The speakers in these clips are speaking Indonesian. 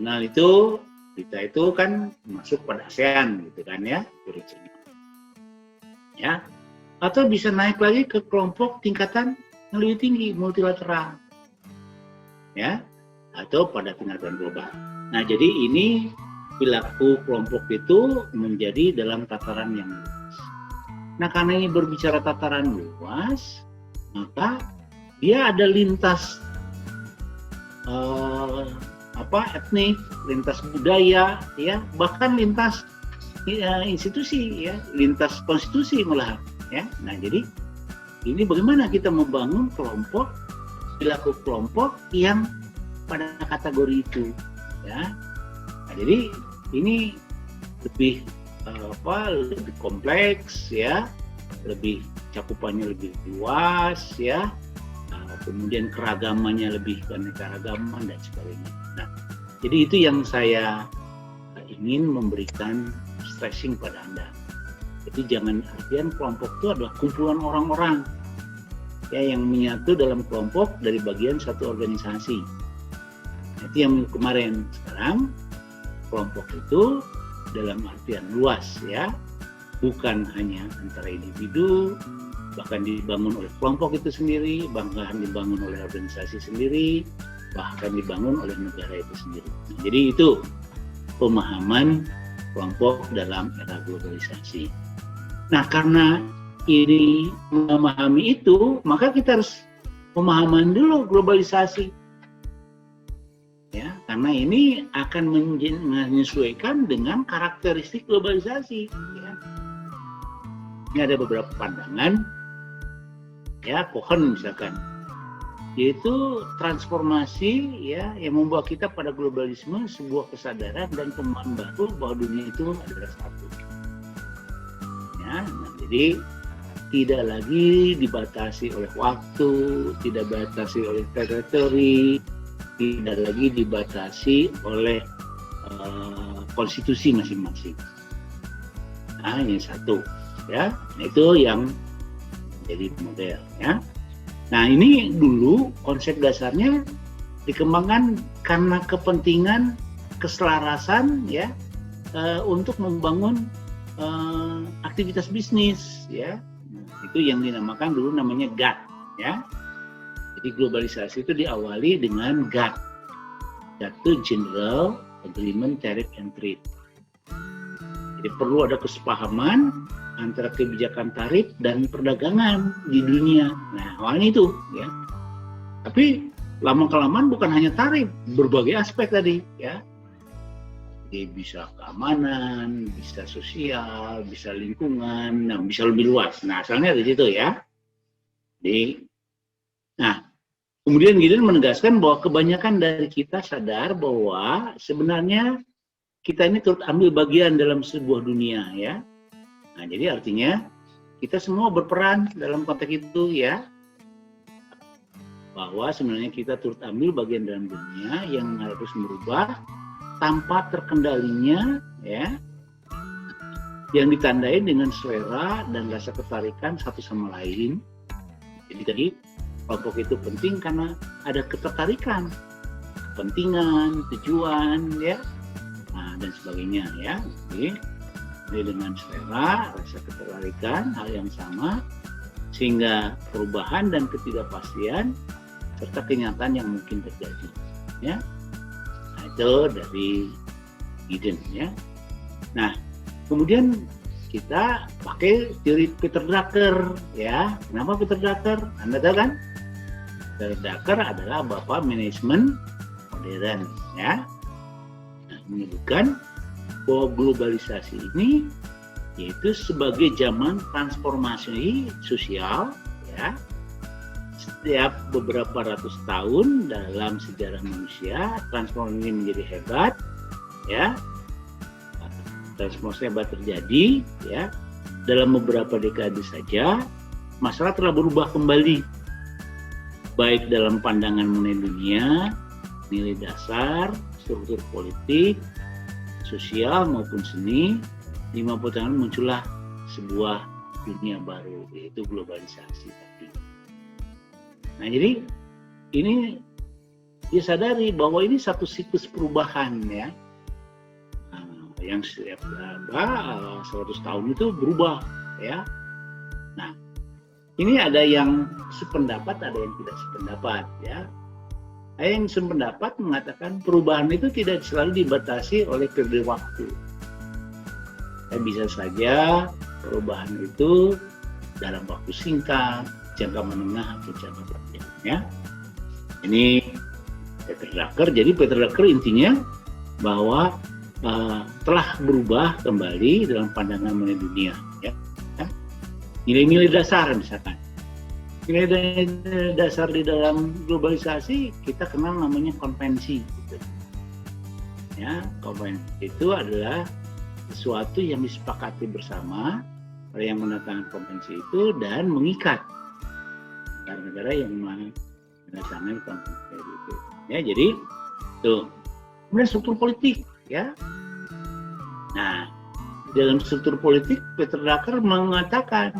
regional itu kita itu kan masuk pada ASEAN gitu kan ya, regional. Ya, atau bisa naik lagi ke kelompok tingkatan yang lebih tinggi, multilateral. Ya, atau pada tingkatan global. Nah, jadi ini perilaku kelompok itu menjadi dalam tataran yang luas. Nah, karena ini berbicara tataran luas, maka dia ada lintas etnik, lintas budaya, ya, bahkan lintas institusi, ya, lintas konstitusi malah, ya. Nah, jadi ini bagaimana kita membangun kelompok, perilaku kelompok yang pada kategori itu, ya. Nah, jadi ini lebih lebih kompleks, ya, lebih cakupannya lebih luas, ya. Kemudian keragamannya lebih keanekaragaman dan sebagainya. Nah, jadi itu yang saya ingin memberikan stressing pada Anda. Jadi jangan artian kelompok itu adalah kumpulan orang-orang ya yang menyatu dalam kelompok dari bagian satu organisasi. Nah, itu yang kemarin. Sekarang kelompok itu dalam artian luas, ya, bukan hanya antara individu, bahkan dibangun oleh kelompok itu sendiri, bahkan dibangun oleh organisasi sendiri, bahkan dibangun oleh negara itu sendiri. Nah, jadi itu pemahaman kelompok dalam era globalisasi. Nah, karena ini memahami itu, maka kita harus pemahaman dulu globalisasi. Ya, karena ini akan menyesuaikan dengan karakteristik globalisasi. Ya. Ini ada beberapa pandangan, ya, Cohen misalkan, yaitu transformasi, ya, yang membawa kita pada globalisme, sebuah kesadaran dan pemahaman baru bahwa dunia itu adalah satu. Ya, nah, jadi tidak lagi dibatasi oleh waktu, tidak dibatasi oleh teritori, tidak lagi dibatasi oleh konstitusi masing-masing. Nah, ini satu, ya, itu yang jadi model, ya. Nah, ini dulu konsep dasarnya dikembangkan karena kepentingan keselarasan, ya, untuk membangun aktivitas bisnis, ya. Nah, itu yang dinamakan dulu namanya GATT, ya. Jadi globalisasi itu diawali dengan GATT. GATT itu General Agreement Tariff and Trade. Jadi perlu ada kesepahaman antara kebijakan tarif dan perdagangan di dunia. Nah, awalnya itu, ya. Tapi lama-kelamaan bukan hanya tarif, berbagai aspek tadi, ya. Jadi bisa keamanan, bisa sosial, bisa lingkungan, nah, bisa lebih luas. Nah, asalnya dari situ, ya. Nah, kemudian Gideon menegaskan bahwa kebanyakan dari kita sadar bahwa sebenarnya kita ini turut ambil bagian dalam sebuah dunia, ya. Nah, jadi artinya kita semua berperan dalam konteks itu, ya. Bahwa sebenarnya kita turut ambil bagian dalam dunia yang harus merubah tanpa terkendalinya, ya, yang ditandai dengan selera dan rasa ketarikan satu sama lain. Jadi tadi kelompok itu penting karena ada ketertarikan, kepentingan, tujuan, ya, nah, dan sebagainya, ya. Jadi dengan selera, rasa ketertarikan, hal yang sama, sehingga perubahan dan ketidakpastian serta kenyataan yang mungkin terjadi, ya. Nah, itu dari Gideon, ya. Nah, kemudian kita pakai teori Peter Drucker, ya. Kenapa Peter Drucker? Anda tahu kan? Peter Drucker adalah bapak manajemen modern, ya. Nah, menyebutkan bahwa globalisasi ini yaitu sebagai zaman transformasi sosial, ya. Setiap beberapa ratus tahun dalam sejarah manusia, transformasi ini menjadi hebat, ya. Transformasi hebat terjadi, ya. Dalam beberapa dekade saja, masalah telah berubah kembali, baik dalam pandangan mengenai dunia, nilai dasar, struktur politik, sosial maupun seni. 50 tahun muncullah sebuah dunia baru, yaitu globalisasi tadi. Nah, jadi ini dia sadari bahwa ini satu siklus perubahan ya. Yang setiap 100 tahun itu berubah ya. Nah, ini ada yang sependapat, ada yang tidak sependapat ya. Yang sependapat mengatakan perubahan itu tidak selalu dibatasi oleh periode waktu. Bisa saja perubahan itu dalam waktu singkat, jangka menengah atau jangka panjang ya. Ini Peter Drucker. Jadi Peter Drucker intinya bahwa telah berubah kembali dalam pandangan mengenai dunia ya. Nilai-nilai dasar misalkan. Nilai dasar di dalam globalisasi kita kenal namanya konvensi gitu. Ya, konvensi itu adalah sesuatu yang disepakati bersama oleh yang menandatangani konvensi itu dan mengikat negara-negara yang menandatangani konvensi itu. Ya, jadi tuh. Kemudian struktur politik ya. Nah, dalam struktur politik Peter Drucker mengatakan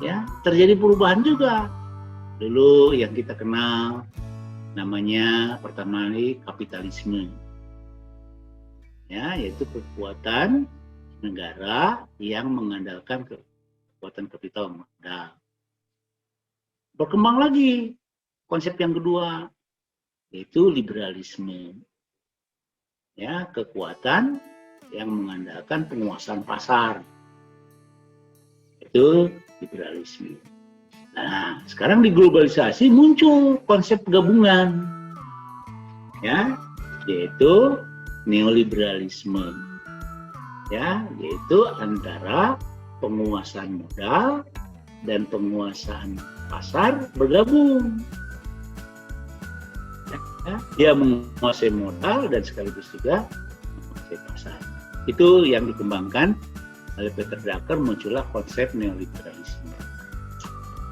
ya, terjadi perubahan juga. Dulu yang kita kenal namanya pertama kali kapitalisme. Ya, yaitu kekuatan negara yang mengandalkan kekuatan kapital modal. Berkembang lagi konsep yang kedua, yaitu liberalisme. Ya, kekuatan yang mengandalkan penguasaan pasar. Itu liberalisme. Nah, sekarang di globalisasi muncul konsep gabungan. Ya, yaitu neoliberalisme. Ya, yaitu antara penguasaan modal dan penguasaan pasar bergabung. Ya, dia menguasai modal dan sekaligus juga menguasai pasar. Itu yang dikembangkan oleh Peter Drucker, muncullah konsep neoliberalisme.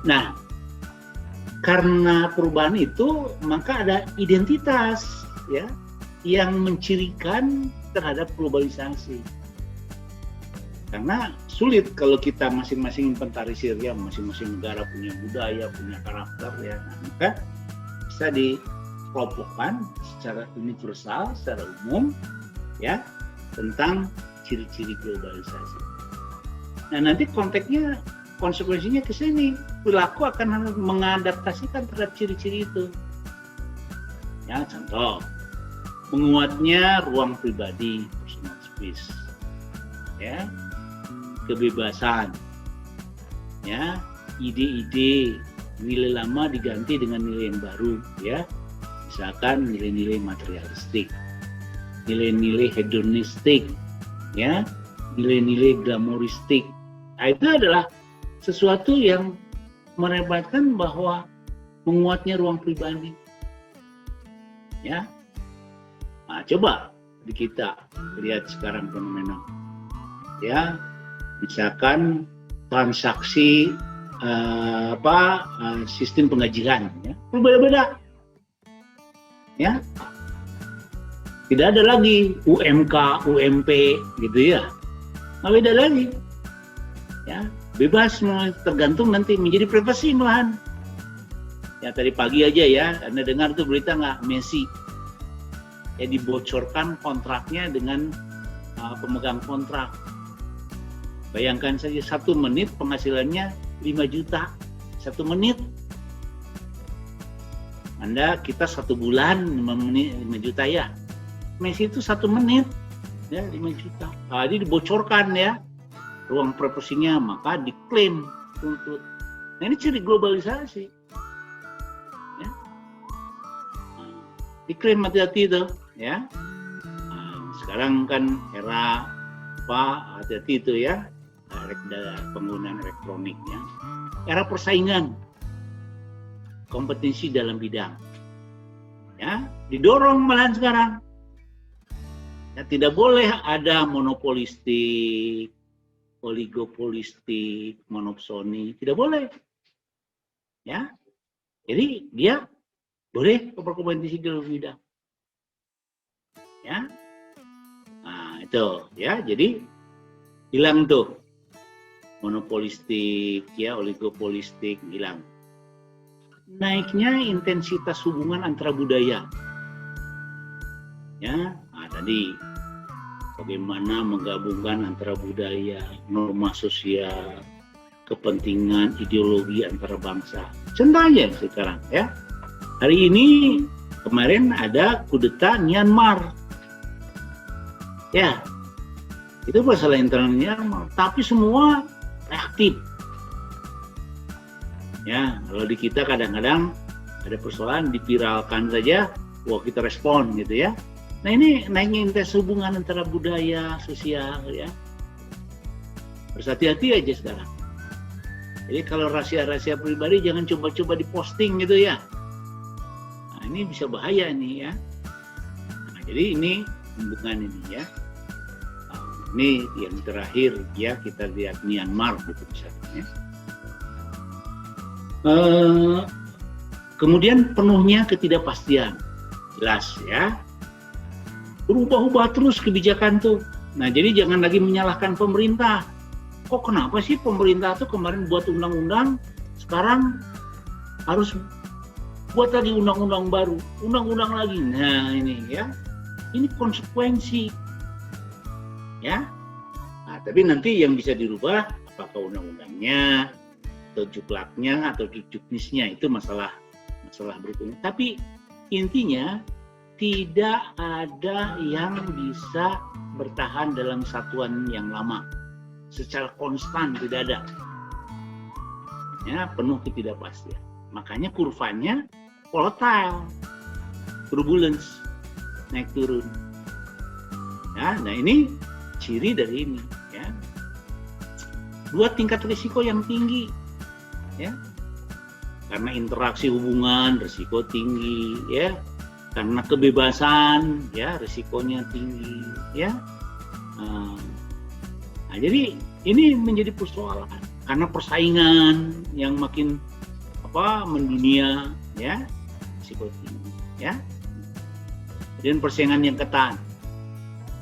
Nah, karena perubahan itu maka ada identitas ya yang mencirikan terhadap globalisasi. Karena sulit kalau kita masing-masing inventarisir ya, masing-masing negara punya budaya, punya karakter ya. Nah, maka bisa dikelompokkan secara universal, secara umum ya tentang ciri-ciri globalisasi. Nah, nanti konteksnya, konsekuensinya ke sini, perilaku akan mengadaptasikan terhadap ciri-ciri itu. Ya, contoh, menguatnya ruang pribadi, personal space, ya, kebebasan, ya, ide-ide, nilai lama diganti dengan nilai yang baru, ya, misalkan nilai-nilai materialistik, nilai-nilai hedonistik, ya, nilai-nilai glamoristik. Nah, itu adalah sesuatu yang merebatkan bahwa menguatnya ruang pribadi. Ya, nah, coba di kita lihat sekarang fenomena. Ya, misalkan transaksi sistem pengajian, ya, berbeda-beda. Ya, tidak ada lagi UMK, UMP, gitu ya. Nggak beda lagi. Ya, bebas, tergantung nanti menjadi privasi malahan. Ya, tadi pagi aja ya, Anda dengar tuh berita nggak, Messi ya dibocorkan kontraknya dengan pemegang kontrak. Bayangkan saja 1 menit penghasilannya 5 juta 1 menit. Kita 1 bulan 5 juta ya. Messi itu 1 menit ya 5 juta. Jadi dibocorkan ya ruang privasinya, maka diklaim tuntut. Nah, ini ciri globalisasi. Ya. Diklaim hati-hati itu, ya. Sekarang kan era hati-hati itu ya, penggunaan elektroniknya. Era persaingan, kompetensi dalam bidang. Ya, didorong malahan sekarang. Ya, tidak boleh ada monopolistik, oligopolistik, monopsoni, tidak boleh. Ya, jadi dia boleh berkompetisi dalam bidang. Ya, nah itu ya, jadi hilang tuh monopolistik, ya, oligopolistik hilang. naiknya intensitas hubungan antara budaya. Ya, tadi bagaimana menggabungkan antara budaya, norma sosial, kepentingan ideologi antara bangsa. Contoh aja sekarang ya. Hari ini kemarin ada kudeta Myanmar. Ya, itu masalah internal Myanmar, tapi semua reaktif. Ya, kalau di kita kadang-kadang ada persoalan dipiralkan saja, wah kita respon gitu ya. Nah ini naiknya intensitas hubungan antara budaya, sosial ya. Harus hati-hati aja sekarang. Jadi kalau rahasia-rahasia pribadi jangan coba-coba diposting gitu ya. Nah ini bisa bahaya nih ya. Nah, jadi ini hubungan ini ya. Ini yang terakhir ya, kita lihat Myanmar gitu misalnya. Kemudian penuhnya ketidakpastian, jelas ya. Berubah-ubah terus kebijakan tuh. Nah jadi jangan lagi menyalahkan pemerintah. Kok kenapa sih pemerintah tuh kemarin buat undang-undang, sekarang harus buat lagi undang-undang baru, undang-undang lagi. Nah ini ya, ini konsekuensi. Ya, nah, tapi nanti yang bisa dirubah apakah undang-undangnya atau juklaknya atau juknisnya itu masalah berikutnya. Tapi intinya tidak ada yang bisa bertahan dalam satuan yang lama secara konstan, tidak ada. Ya, penuh ketidakpastian. Makanya kurvanya volatile, turbulence, naik turun. Ya, nah ini ciri dari ini ya. Dua, tingkat risiko yang tinggi ya, karena interaksi hubungan risiko tinggi ya, karena kebebasan ya risikonya tinggi ya. Nah, jadi ini menjadi persoalan karena persaingan yang makin mendunia ya, risiko tinggi ya. Dan persaingan yang ketat.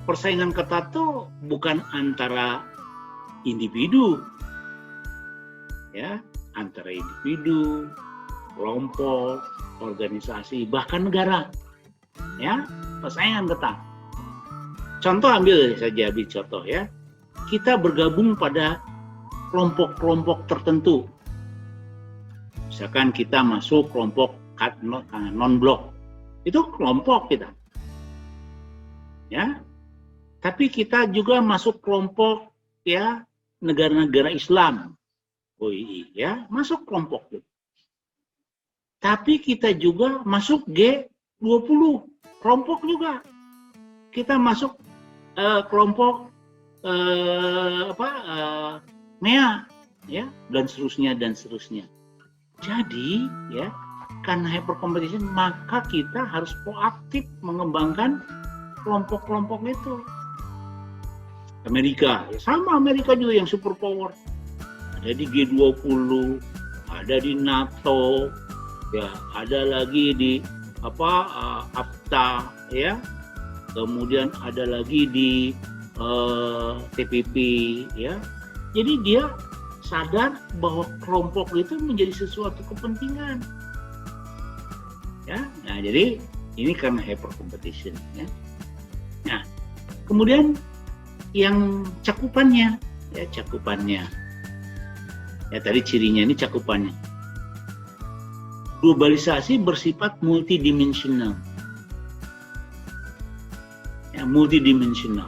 Persaingan ketat tuh bukan antara individu, ya, antara individu, kelompok, organisasi, bahkan negara, ya, persaingan ketat. Contoh ambil contoh ya, kita bergabung pada kelompok-kelompok tertentu. Misalkan kita masuk kelompok non-blok, itu kelompok kita, ya. Tapi kita juga masuk kelompok ya negara-negara Islam, OII ya, masuk kelompok itu. Tapi kita juga masuk G20, kelompok juga. Kita masuk kelompok MEA ya, dan seterusnya. Jadi ya, karena hypercompetition maka kita harus proaktif mengembangkan kelompok-kelompok itu. Amerika, ya sama, Amerika juga yang superpower. Ada di G20, ada di NATO, ya ada lagi di AFTA, ya. Kemudian ada lagi di TPP, ya. Jadi dia sadar bahwa kelompok itu menjadi sesuatu kepentingan. Ya, nah jadi ini karena hyper competition, ya. Nah, kemudian yang cakupannya. Ya tadi cirinya ini cakupannya. Globalisasi bersifat multidimensional. Ya, multidimensional.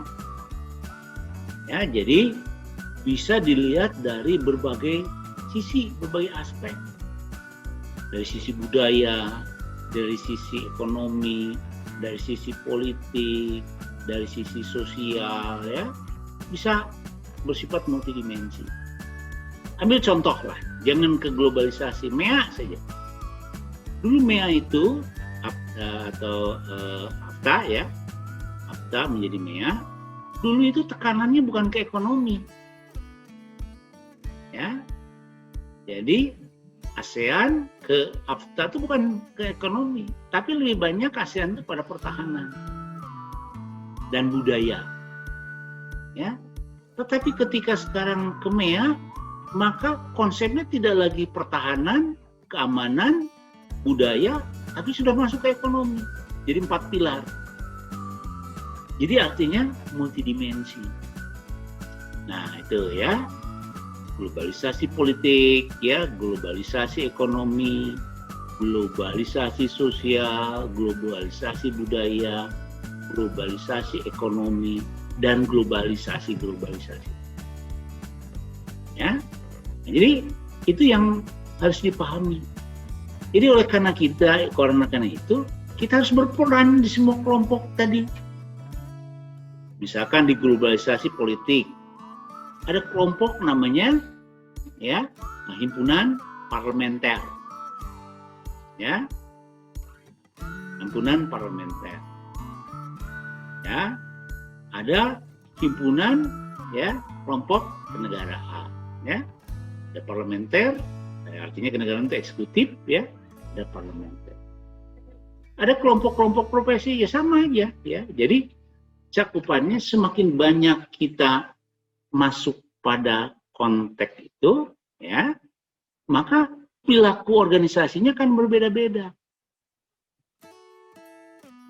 Ya, jadi bisa dilihat dari berbagai sisi, berbagai aspek. Dari sisi budaya, dari sisi ekonomi, dari sisi politik, dari sisi sosial, ya, bisa bersifat multidimensi. Ambil contoh lah, jangan ke globalisasi, MEA saja. Dulu MEA itu AFTA ya, AFTA menjadi MEA. Dulu itu tekanannya bukan ke ekonomi, ya. Jadi ASEAN ke AFTA itu bukan ke ekonomi, tapi lebih banyak ASEAN itu pada pertahanan dan budaya, ya. Tetapi ketika sekarang ke MEA, maka konsepnya tidak lagi pertahanan, keamanan, budaya, tapi sudah masuk ke ekonomi. Jadi 4 pilar. Jadi artinya multidimensi. Nah itu ya, globalisasi politik, ya, globalisasi ekonomi, globalisasi sosial, globalisasi budaya, globalisasi ekonomi, dan globalisasi. Ya, jadi itu yang harus dipahami. Jadi karena itu kita harus berperan di semua kelompok tadi. Misalkan di globalisasi politik, ada kelompok namanya ya himpunan parlementer, ya himpunan parlementer, ya ada himpunan ya kelompok kenegaraan, ya ada parlementer, artinya kenegaraan itu eksekutif, ya ada parlementer. Ada kelompok-kelompok profesi, ya sama aja, ya. Jadi cakupannya semakin banyak kita masuk pada konteks itu, ya, maka perilaku organisasinya kan berbeda-beda,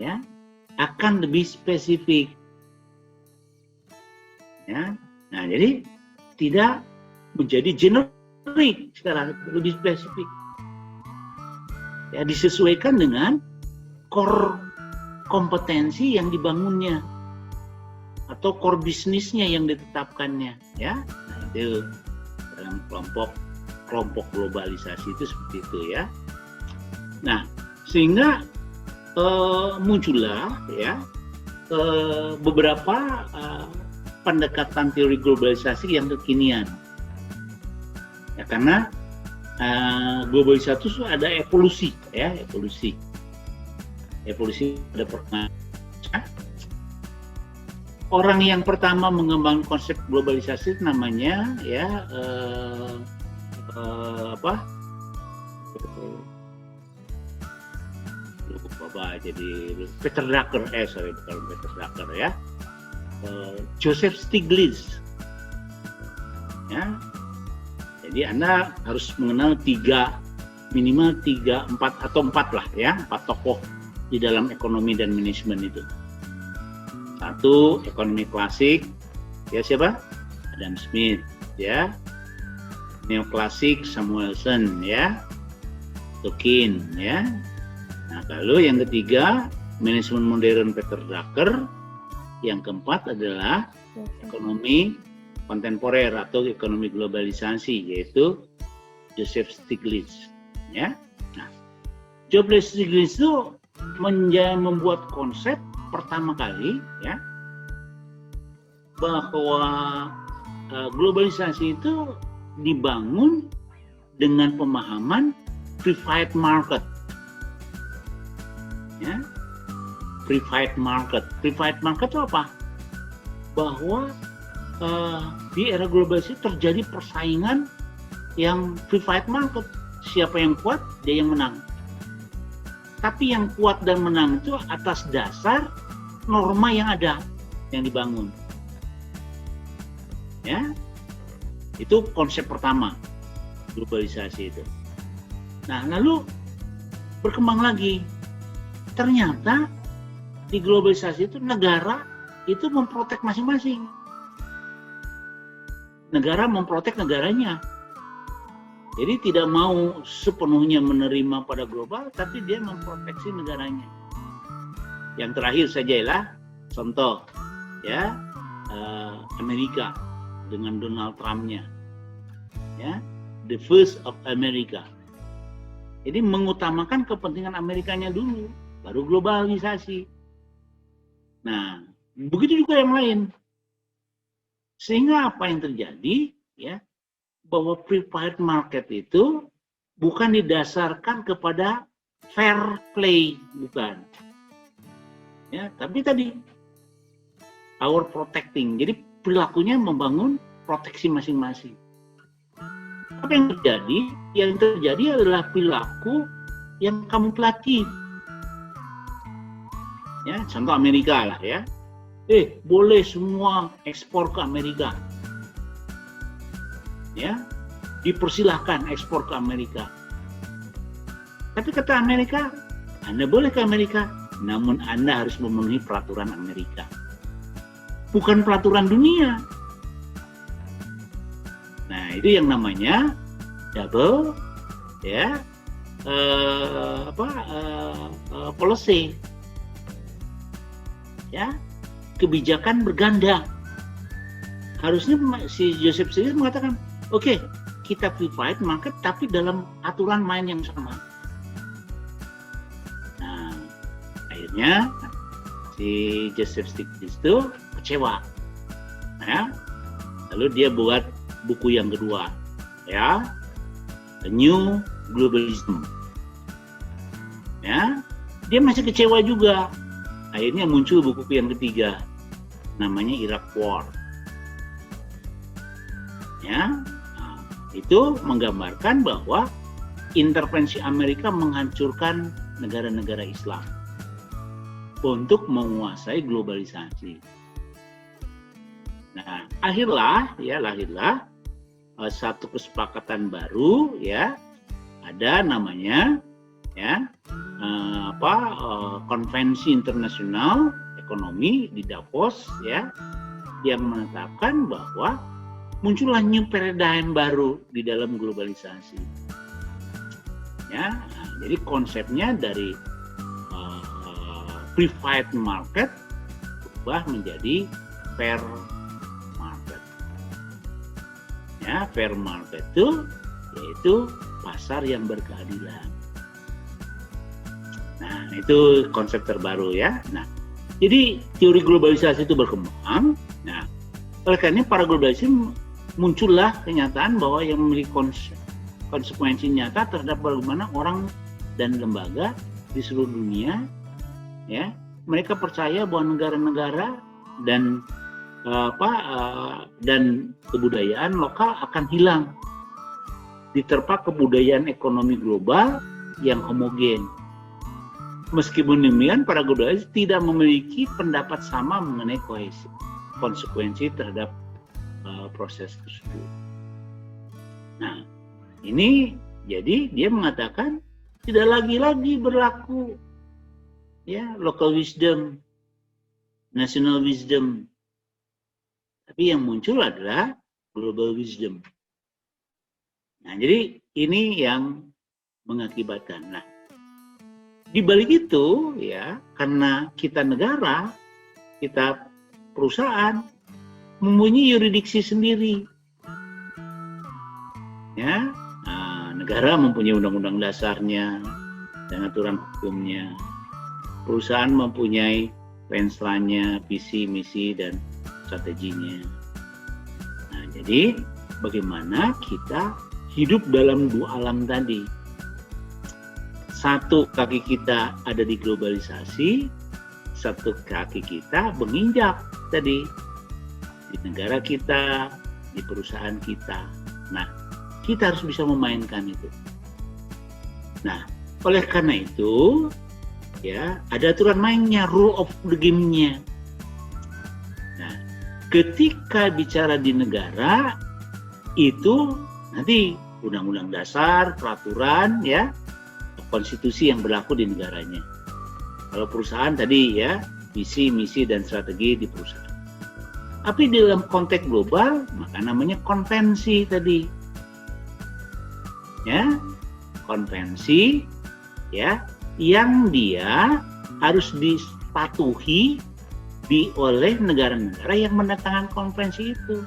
ya, akan lebih spesifik, ya. Nah, jadi tidak menjadi generik sekarang, lebih spesifik, ya, disesuaikan dengan core kompetensi yang dibangunnya atau core bisnisnya yang ditetapkannya, ya. Nah, itu dalam kelompok globalisasi itu seperti itu, ya. Nah, sehingga muncullah ya beberapa pendekatan teori globalisasi yang kekinian, ya, karena globalisasi itu ada evolusi, ya, evolusi ada pernah. Orang yang pertama mengembangkan konsep globalisasi namanya ya jadi Peter Drucker, bukan Peter Drucker, ya, Joseph Stiglitz, ya. Jadi Anda harus mengenal minimal 4 lah, ya, 4 tokoh di dalam ekonomi dan manajemen itu. Satu, ekonomi klasik, ya, siapa? Adam Smith, ya. Neoklasik Samuelson, ya. Tolkien, ya. Nah, lalu yang ketiga, manajemen modern Peter Drucker. Yang keempat adalah ekonomi kontemporer atau ekonomi globalisasi, yaitu Joseph Stiglitz, ya. Nah, Joseph Stiglitz itu membuat konsep pertama kali, ya, bahwa globalisasi itu dibangun dengan pemahaman private market, ya. Private market itu apa? Bahwa di era globalisasi terjadi persaingan yang private market. Siapa yang kuat, dia yang menang. Tapi yang kuat dan menang itu atas dasar norma yang ada, yang dibangun. Ya, itu konsep pertama globalisasi itu. Nah, lalu berkembang lagi. Ternyata di globalisasi itu negara itu memprotek masing-masing. Negara memprotek negaranya. Jadi tidak mau sepenuhnya menerima pada global, tapi dia memproteksi negaranya. Yang terakhir saja lah, contoh, ya, Amerika dengan Donald Trump-nya, ya, the first of America. Jadi mengutamakan kepentingan Amerikanya dulu, baru globalisasi. Nah, begitu juga yang lain. Sehingga apa yang terjadi, ya, bahwa private market itu bukan didasarkan kepada fair play, bukan, ya, tapi tadi our protecting. Jadi perilakunya membangun proteksi masing-masing. Apa yang terjadi? Yang terjadi adalah perilaku yang kamuflatif. Ya, contoh Amerika lah, ya. Boleh semua ekspor ke Amerika. Ya, dipersilahkan ekspor ke Amerika. Tapi kata Amerika, Anda boleh ke Amerika, namun Anda harus memenuhi peraturan Amerika, bukan peraturan dunia. Nah, itu yang namanya double ya policy, ya, kebijakan berganda. Harusnya si Joseph Stiglitz mengatakan, oke, kita private market tapi dalam aturan main yang sama. Nah, akhirnya si Joseph Stiglitz itu kecewa, ya. Lalu dia buat buku yang kedua, ya, A New Globalism. Ya, dia masih kecewa juga. Akhirnya muncul buku yang ketiga, namanya Iraq War. Ya, nah, itu menggambarkan bahwa intervensi Amerika menghancurkan negara-negara Islam untuk menguasai globalisasi. Nah, lahirlah satu kesepakatan baru, ya, ada namanya ya konvensi internasional ekonomi di Davos, ya, yang menetapkan bahwa muncullah new paradigm baru di dalam globalisasi. Ya, nah, jadi konsepnya dari private market berubah menjadi fair market. Ya, fair market itu yaitu pasar yang berkeadilan. Nah, itu konsep terbaru, ya. Nah, jadi teori globalisasi itu berkembang. Nah, oleh karena para globalisasi muncullah kenyataan bahwa yang memiliki konsekuensi nyata terhadap bagaimana orang dan lembaga di seluruh dunia, ya. Mereka percaya bahwa negara-negara dan dan kebudayaan lokal akan hilang diterpa kebudayaan ekonomi global yang homogen. Meskipun demikian, para globalis tidak memiliki pendapat sama mengenai konsekuensi terhadap proses tersebut. Nah, ini jadi dia mengatakan tidak lagi berlaku, ya, local wisdom, national wisdom, tapi yang muncul adalah global wisdom. Nah, jadi ini yang mengakibatkan. Nah, di balik itu, ya, karena kita negara, kita perusahaan mempunyai yurisdiksi sendiri, ya. Nah, negara mempunyai undang-undang dasarnya dan aturan hukumnya. Perusahaan mempunyai baseline-nya, visi, misi, dan strateginya. Nah, jadi bagaimana kita hidup dalam dua alam tadi? Satu kaki kita ada di globalisasi, satu kaki kita menginjak tadi di negara kita, di perusahaan kita. Nah, kita harus bisa memainkan itu. Nah, oleh karena itu, ya, ada aturan mainnya, rule of the game-nya. Nah, ketika bicara di negara itu nanti undang-undang dasar, peraturan, ya, konstitusi yang berlaku di negaranya. Kalau perusahaan tadi, ya, visi, misi, dan strategi di perusahaan. Tapi dalam konteks global, maka namanya konvensi tadi. Ya, konvensi, ya, yang dia harus dipatuhi oleh negara-negara yang mendatangkan konvensi itu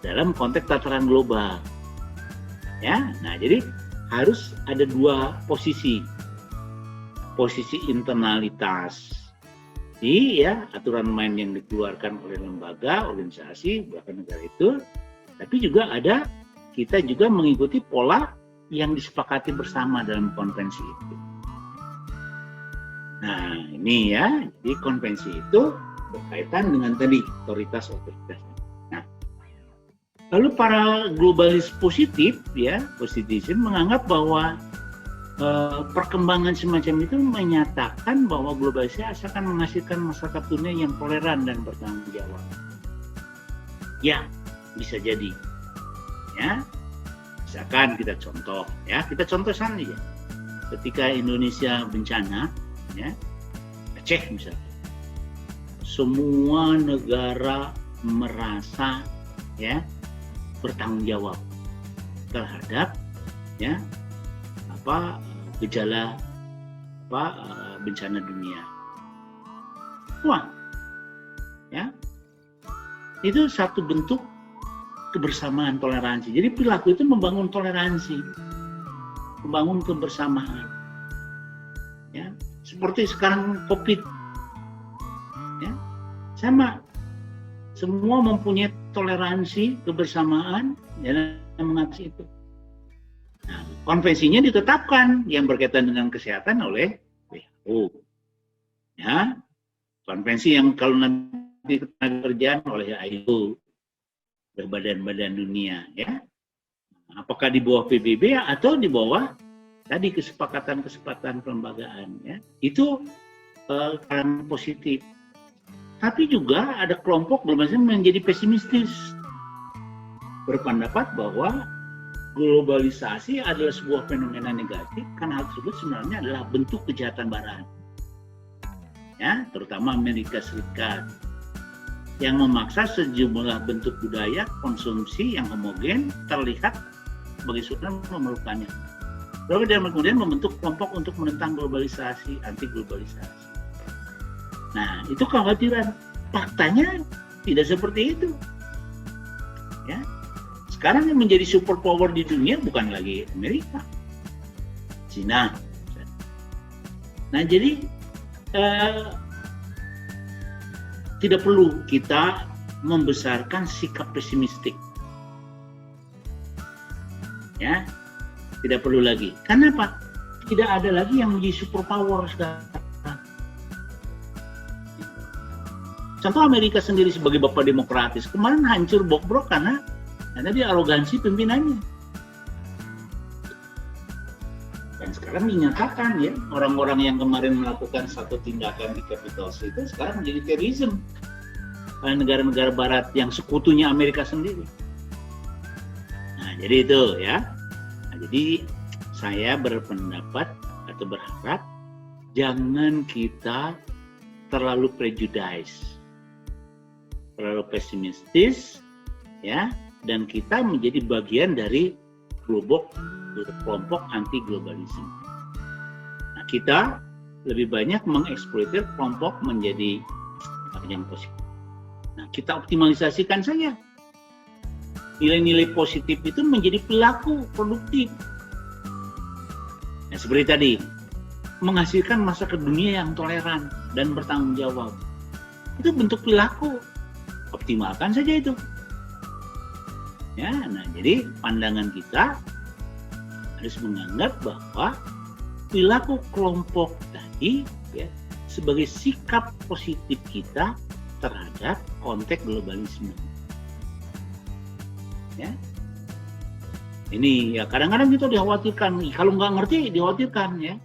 dalam konteks tataran global. Ya, nah, jadi harus ada dua posisi internalitas ya, aturan main yang dikeluarkan oleh lembaga, organisasi, bahkan negara itu, tapi juga ada kita juga mengikuti pola yang disepakati bersama dalam konvensi itu. Nah, ini, ya, jadi konvensi itu berkaitan dengan tadi otoritas. Nah, lalu para globalis positif, ya, positivism menganggap bahwa perkembangan semacam itu menyatakan bahwa globalisasi akan menghasilkan masyarakat dunia yang toleran dan bertanggung jawab. Ya, bisa jadi. Ya, misalkan kita contoh saja. ketika Indonesia bencana, ya, Aceh misalnya, semua negara merasa ya bertanggung jawab terhadap ya gejala bencana dunia. Wah, ya itu satu bentuk kebersamaan, toleransi. Jadi perilaku itu membangun toleransi, membangun kebersamaan. Ya, seperti sekarang COVID, ya, sama. Semua mempunyai toleransi, kebersamaan, dalam mengatasi itu. Nah, konvensinya ditetapkan yang berkaitan dengan kesehatan oleh WHO. Ya, konvensi yang kalau nanti kerjaan oleh ILO, badan-badan dunia, ya. Apakah di bawah PBB atau di bawah tadi kesepakatan kelembagaan, ya. Itu kan positif. Tapi juga ada kelompok menjadi pesimistis, berpendapat bahwa globalisasi adalah sebuah fenomena negatif karena hal tersebut sebenarnya adalah bentuk kejahatan barat, ya, terutama Amerika Serikat yang memaksa sejumlah bentuk budaya konsumsi yang homogen terlihat sebagai suatu memerlukannya. Lalu dia kemudian membentuk kelompok untuk menentang globalisasi, anti globalisasi. Nah, itu kekhawatiran. Faktanya tidak seperti itu. Ya. Sekarang yang menjadi superpower di dunia bukan lagi Amerika, Cina. Nah, jadi tidak perlu kita membesarkan sikap pesimistik. Ya, tidak perlu lagi. Karena apa? Tidak ada lagi yang menjadi superpower sekarang. Contoh Amerika sendiri sebagai bapak demokratis kemarin hancur bobrok karena dia arogansi pimpinannya. Dan sekarang dinyatakan ya orang-orang yang kemarin melakukan satu tindakan di Capitol itu sekarang menjadi terorisme negara-negara Barat yang sekutunya Amerika sendiri. Nah, jadi itu ya. Nah, jadi saya berpendapat atau berharap jangan kita terlalu prejudice, terlalu pesimistis, ya, dan kita menjadi bagian dari kelompok anti globalisme. Nah, kita lebih banyak mengeksploitasi kelompok menjadi yang positif. Nah, kita optimalisasikan saja nilai-nilai positif itu menjadi perilaku produktif. Nah, seperti tadi, menghasilkan masa ke dunia yang toleran dan bertanggung jawab. Itu bentuk perilaku. Optimalkan saja itu. Ya, nah jadi pandangan kita harus menganggap bahwa perilaku kelompok tadi ya sebagai sikap positif kita terhadap konteks globalisme. Ya. Ini ya kadang-kadang kita dikhawatirkan, kalau nggak ngerti dikhawatirkan ya.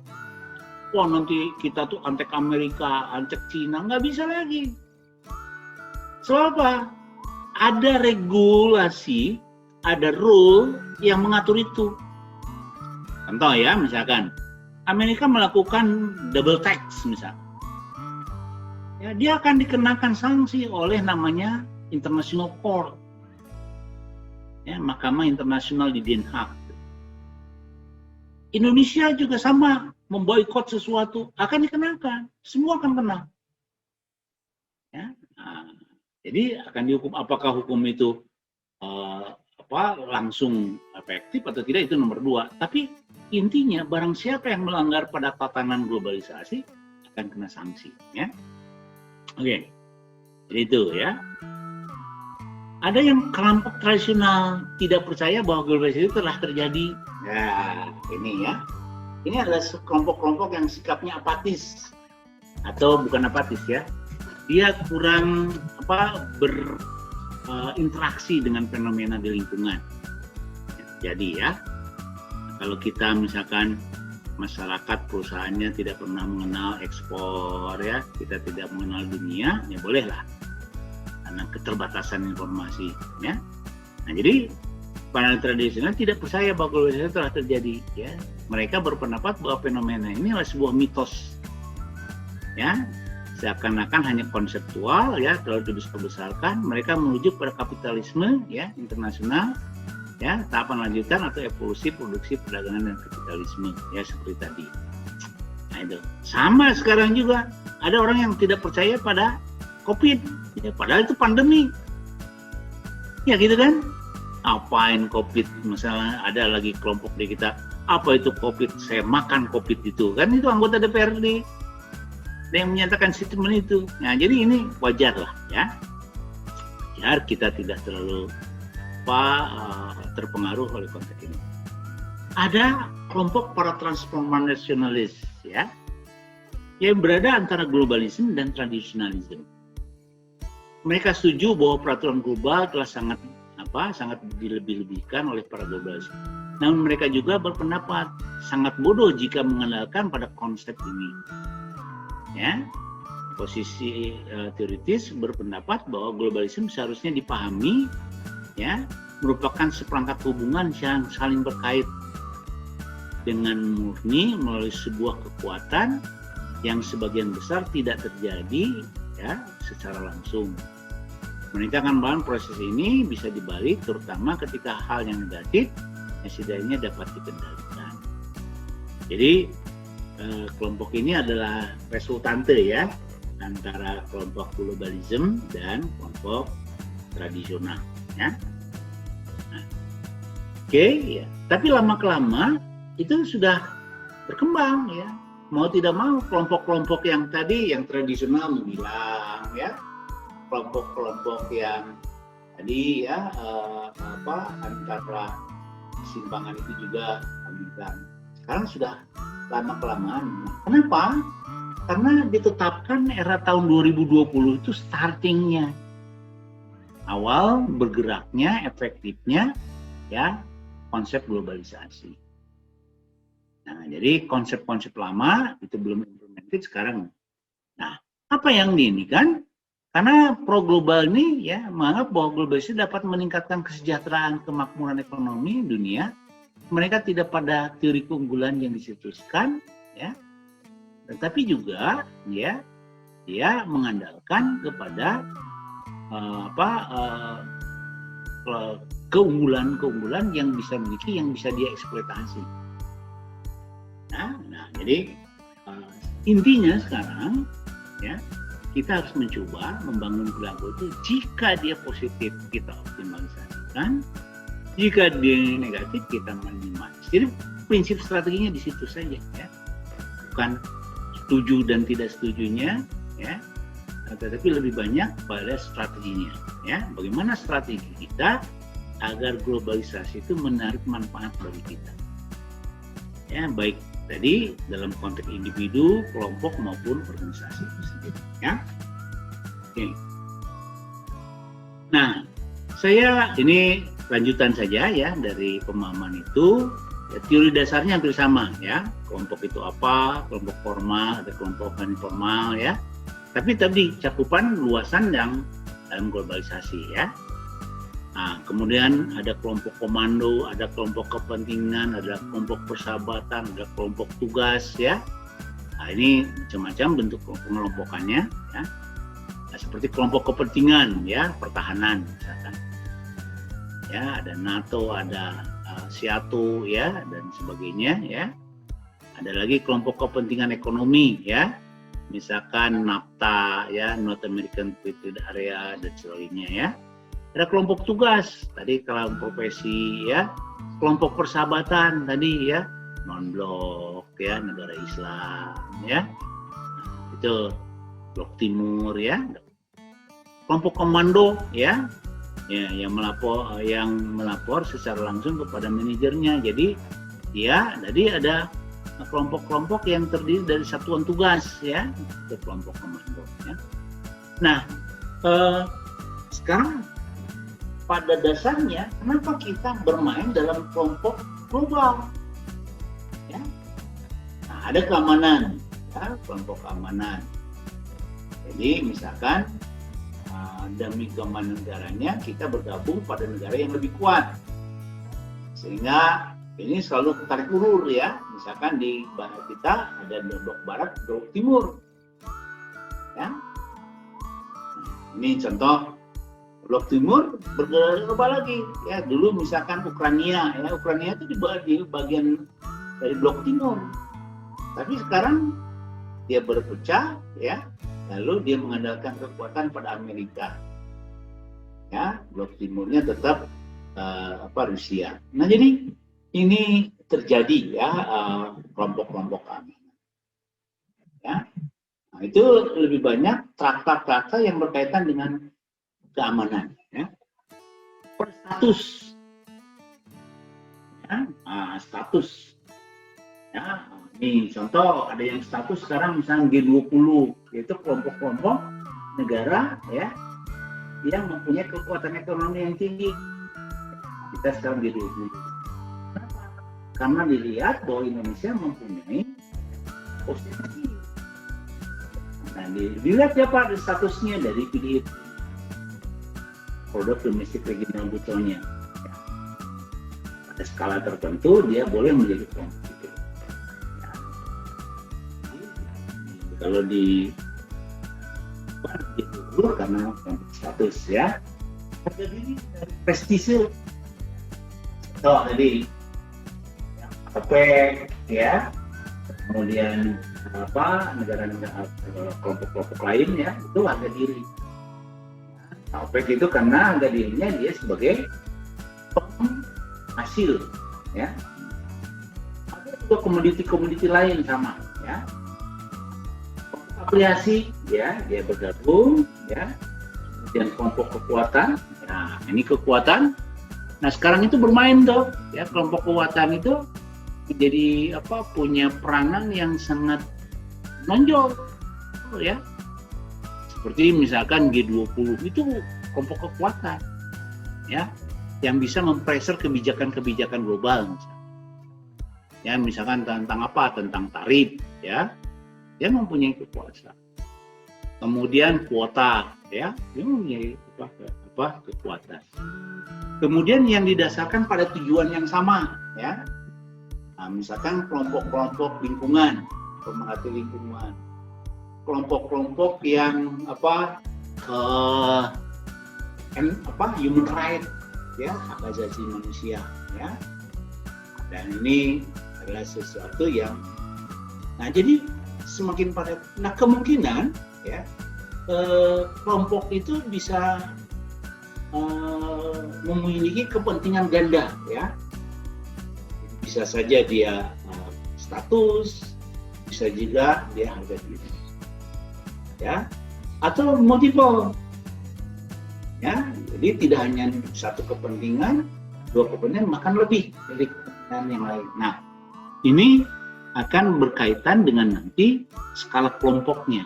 Wah, nanti kita tuh antek Amerika, antek Cina, nggak bisa lagi. Soal apa? Ada regulasi, ada rule yang mengatur itu. Contoh ya, misalkan Amerika melakukan double tax misalnya. Ya, dia akan dikenakan sanksi oleh namanya International Court. Ya, Mahkamah Internasional di Den Haag. Indonesia juga sama, memboikot sesuatu akan dikenakan, semua akan kena. Ya, nah, jadi akan dihukum. Apakah hukum itu langsung efektif atau tidak itu nomor 2. Tapi intinya barang siapa yang melanggar pada tatanan globalisasi akan kena sanksi. Ya, oke. Jadi itu ya. Ada yang kelompok tradisional tidak percaya bahwa globalisasi itu telah terjadi. Ya, ini ya. Ini adalah kelompok-kelompok yang sikapnya apatis atau bukan apatis ya. Dia kurang berinteraksi dengan fenomena di lingkungan. Jadi ya, kalau kita misalkan masyarakat perusahaannya tidak pernah mengenal ekspor ya, kita tidak mengenal dunia, ya bolehlah. Karena keterbatasan informasi ya. Nah, jadi para tradisional tidak percaya bahwa globalisasi telah terjadi ya. mereka berpendapat bahwa fenomena ini adalah sebuah mitos, ya, seakan-akan hanya konseptual, ya, terlalu dibesar-besarkan. Mereka menuju pada kapitalisme, ya, internasional, ya, tahapan lanjutan atau evolusi produksi perdagangan dan kapitalisme, ya, seperti tadi. Nah, itu sama sekarang juga ada orang yang tidak percaya pada COVID, ya, padahal itu pandemi, ya, gitu kan? Apain COVID? Misalnya ada lagi kelompok di kita, apa itu COVID? Saya makan COVID itu, kan itu anggota DPRD yang menyatakan statement itu. Nah, jadi ini wajar lah, ya, biar kita tidak terlalu terpengaruh oleh konteks ini. Ada kelompok para transformasionalis, ya, yang berada antara globalisme dan tradisionalisme. Mereka setuju bahwa peraturan global telah sangat dilebih-lebihkan oleh para globalis. Namun mereka juga berpendapat sangat bodoh jika mengandalkan pada konsep ini. Ya, posisi teoritis berpendapat bahwa globalisme seharusnya dipahami, ya, merupakan seperangkat hubungan yang saling berkait dengan murni melalui sebuah kekuatan yang sebagian besar tidak terjadi, ya, secara langsung. Mereka akan bahkan proses ini bisa dibalik, terutama ketika hal yang negatif yang setidaknya dapat dikendalikan. Jadi kelompok ini adalah resultante, ya, antara kelompok globalisme dan kelompok tradisional, ya. Nah, oke, ya. Tapi lama-kelama itu sudah berkembang, ya. Mau tidak mau kelompok-kelompok yang tadi yang tradisional menghilang, ya. Kelompok-kelompok yang tadi, ya, antara kesimpangan itu juga menghilang. Sekarang sudah lama-kelamaan. Kenapa? Karena ditetapkan era tahun 2020 itu startingnya, awal bergeraknya, efektifnya, ya, konsep globalisasi. Nah, jadi konsep-konsep lama itu belum implemented sekarang. Nah, apa yang ini kan? Karena pro global ini, ya, menganggap bahwa globalisasi dapat meningkatkan kesejahteraan kemakmuran ekonomi dunia. Mereka tidak pada teori keunggulan yang dicetuskan, ya, tetapi juga, ya, dia mengandalkan kepada keunggulan-keunggulan yang bisa miliki, yang bisa dia eksploitasi. Nah, jadi intinya sekarang, ya, kita harus mencoba membangun perilaku itu. Jika dia positif, kita optimalisasikan. Jika dia negatif, kita minimalisasi. Jadi prinsip strateginya di situ saja, ya. Bukan setuju dan tidak setujunya, ya, tetapi lebih banyak pada strateginya, ya. Bagaimana strategi kita agar globalisasi itu menarik manfaat bagi kita, ya, baik tadi dalam konteks individu, kelompok maupun organisasi itu sendiri, ya. Oke. Nah, saya ini lanjutan saja, ya, dari pemahaman itu. Ya, teori dasarnya hampir sama, ya. Kelompok itu apa? Kelompok formal, ada kelompok informal, ya. Tapi tadi cakupan luasan yang dalam globalisasi, ya. Nah, kemudian ada kelompok komando, ada kelompok kepentingan, ada kelompok persahabatan, ada kelompok tugas, ya. Nah, ini macam-macam bentuk pengelompokannya, ya. Nah, seperti kelompok kepentingan, ya, pertahanan misalkan. Ya, ada NATO, ada SEATO, ya, dan sebagainya, ya. Ada lagi kelompok kepentingan ekonomi, ya. Misalkan NAFTA, ya, North American Free Trade Area dan sebagainya, ya. Ada kelompok tugas, tadi kelompok profesi, ya, kelompok persahabatan tadi, ya, non-blok, ya, negara Islam, ya, itu blok timur, ya, kelompok komando, ya, yang melapor secara langsung kepada manajernya. Jadi, ya, jadi ada kelompok-kelompok yang terdiri dari satuan tugas, ya, itu kelompok komando, ya. Nah, sekarang pada dasarnya, kenapa kita bermain dalam kelompok global? Ya. Nah, ada keamanan, ya, kelompok keamanan. Jadi, misalkan demi keamanan negaranya, kita bergabung pada negara yang lebih kuat, sehingga Ini selalu tarik ulur ya. Misalkan di barat kita ada blok barat, blok timur. Ya. Ini contoh blok timur berubah lagi ya. Dulu misalkan Ukraina ya, Ukraina itu di bagian dari blok timur. Tapi sekarang dia berpecah ya, lalu dia mengandalkan kekuatan pada Amerika. Ya, blok timurnya tetap Rusia. Nah, jadi ini terjadi ya kelompok-kelompok aneh. Ya. Nah, itu lebih banyak traktat-traktat yang berkaitan dengan keamanan ya. Per status. Ya, status. Ya, ini contoh ada yang status sekarang misalnya G20, yaitu kelompok-kelompok negara ya yang mempunyai kekuatan ekonomi yang tinggi. Kita sekarang G20. Karena dilihat bahwa Indonesia mempunyai posisi. Nah, dilihat ya Pak statusnya dari PDB, produk domestik regional brutonya. Ya. Pada skala tertentu dia boleh menjadi kompetitif. Ya. Kalau di dulu karena status ya. Jadi dari prestise. Tadi OPEC ya, kemudian negara-negara kelompok-kelompok lain ya, itu harga diri. Nah, OPEC itu karena harga dirinya dia sebagai penghasil ya. Ada juga komoditi-komoditi lain sama ya. Afiliasi ya, dia bergabung ya. Kemudian kelompok kekuatan. Nah, ini kekuatan. Nah, sekarang itu bermain tuh ya, kelompok kekuatan itu menjadi punya peranan yang sangat menonjol ya. Seperti misalkan G20 itu kelompok kekuatan ya yang bisa mempressure kebijakan-kebijakan global misalkan. Ya, misalkan tentang tarif ya. Dia mempunyai kekuasaan. Kemudian kuota ya, dia mempunyai kekuatan. Kemudian yang didasarkan pada tujuan yang sama ya. Nah, misalkan kelompok-kelompok lingkungan, pemerhati lingkungan, kelompok-kelompok yang human right ya, hak asasi manusia ya. Dan ini adalah sesuatu yang jadi semakin pada kemungkinan ya kelompok itu bisa memiliki kepentingan ganda ya. Bisa saja dia status, bisa juga dia harga diri ya, atau multiple ya. Jadi tidak hanya satu kepentingan, dua kepentingan, bahkan lebih dari kepentingan yang lain. Nah, ini akan berkaitan dengan nanti skala kelompoknya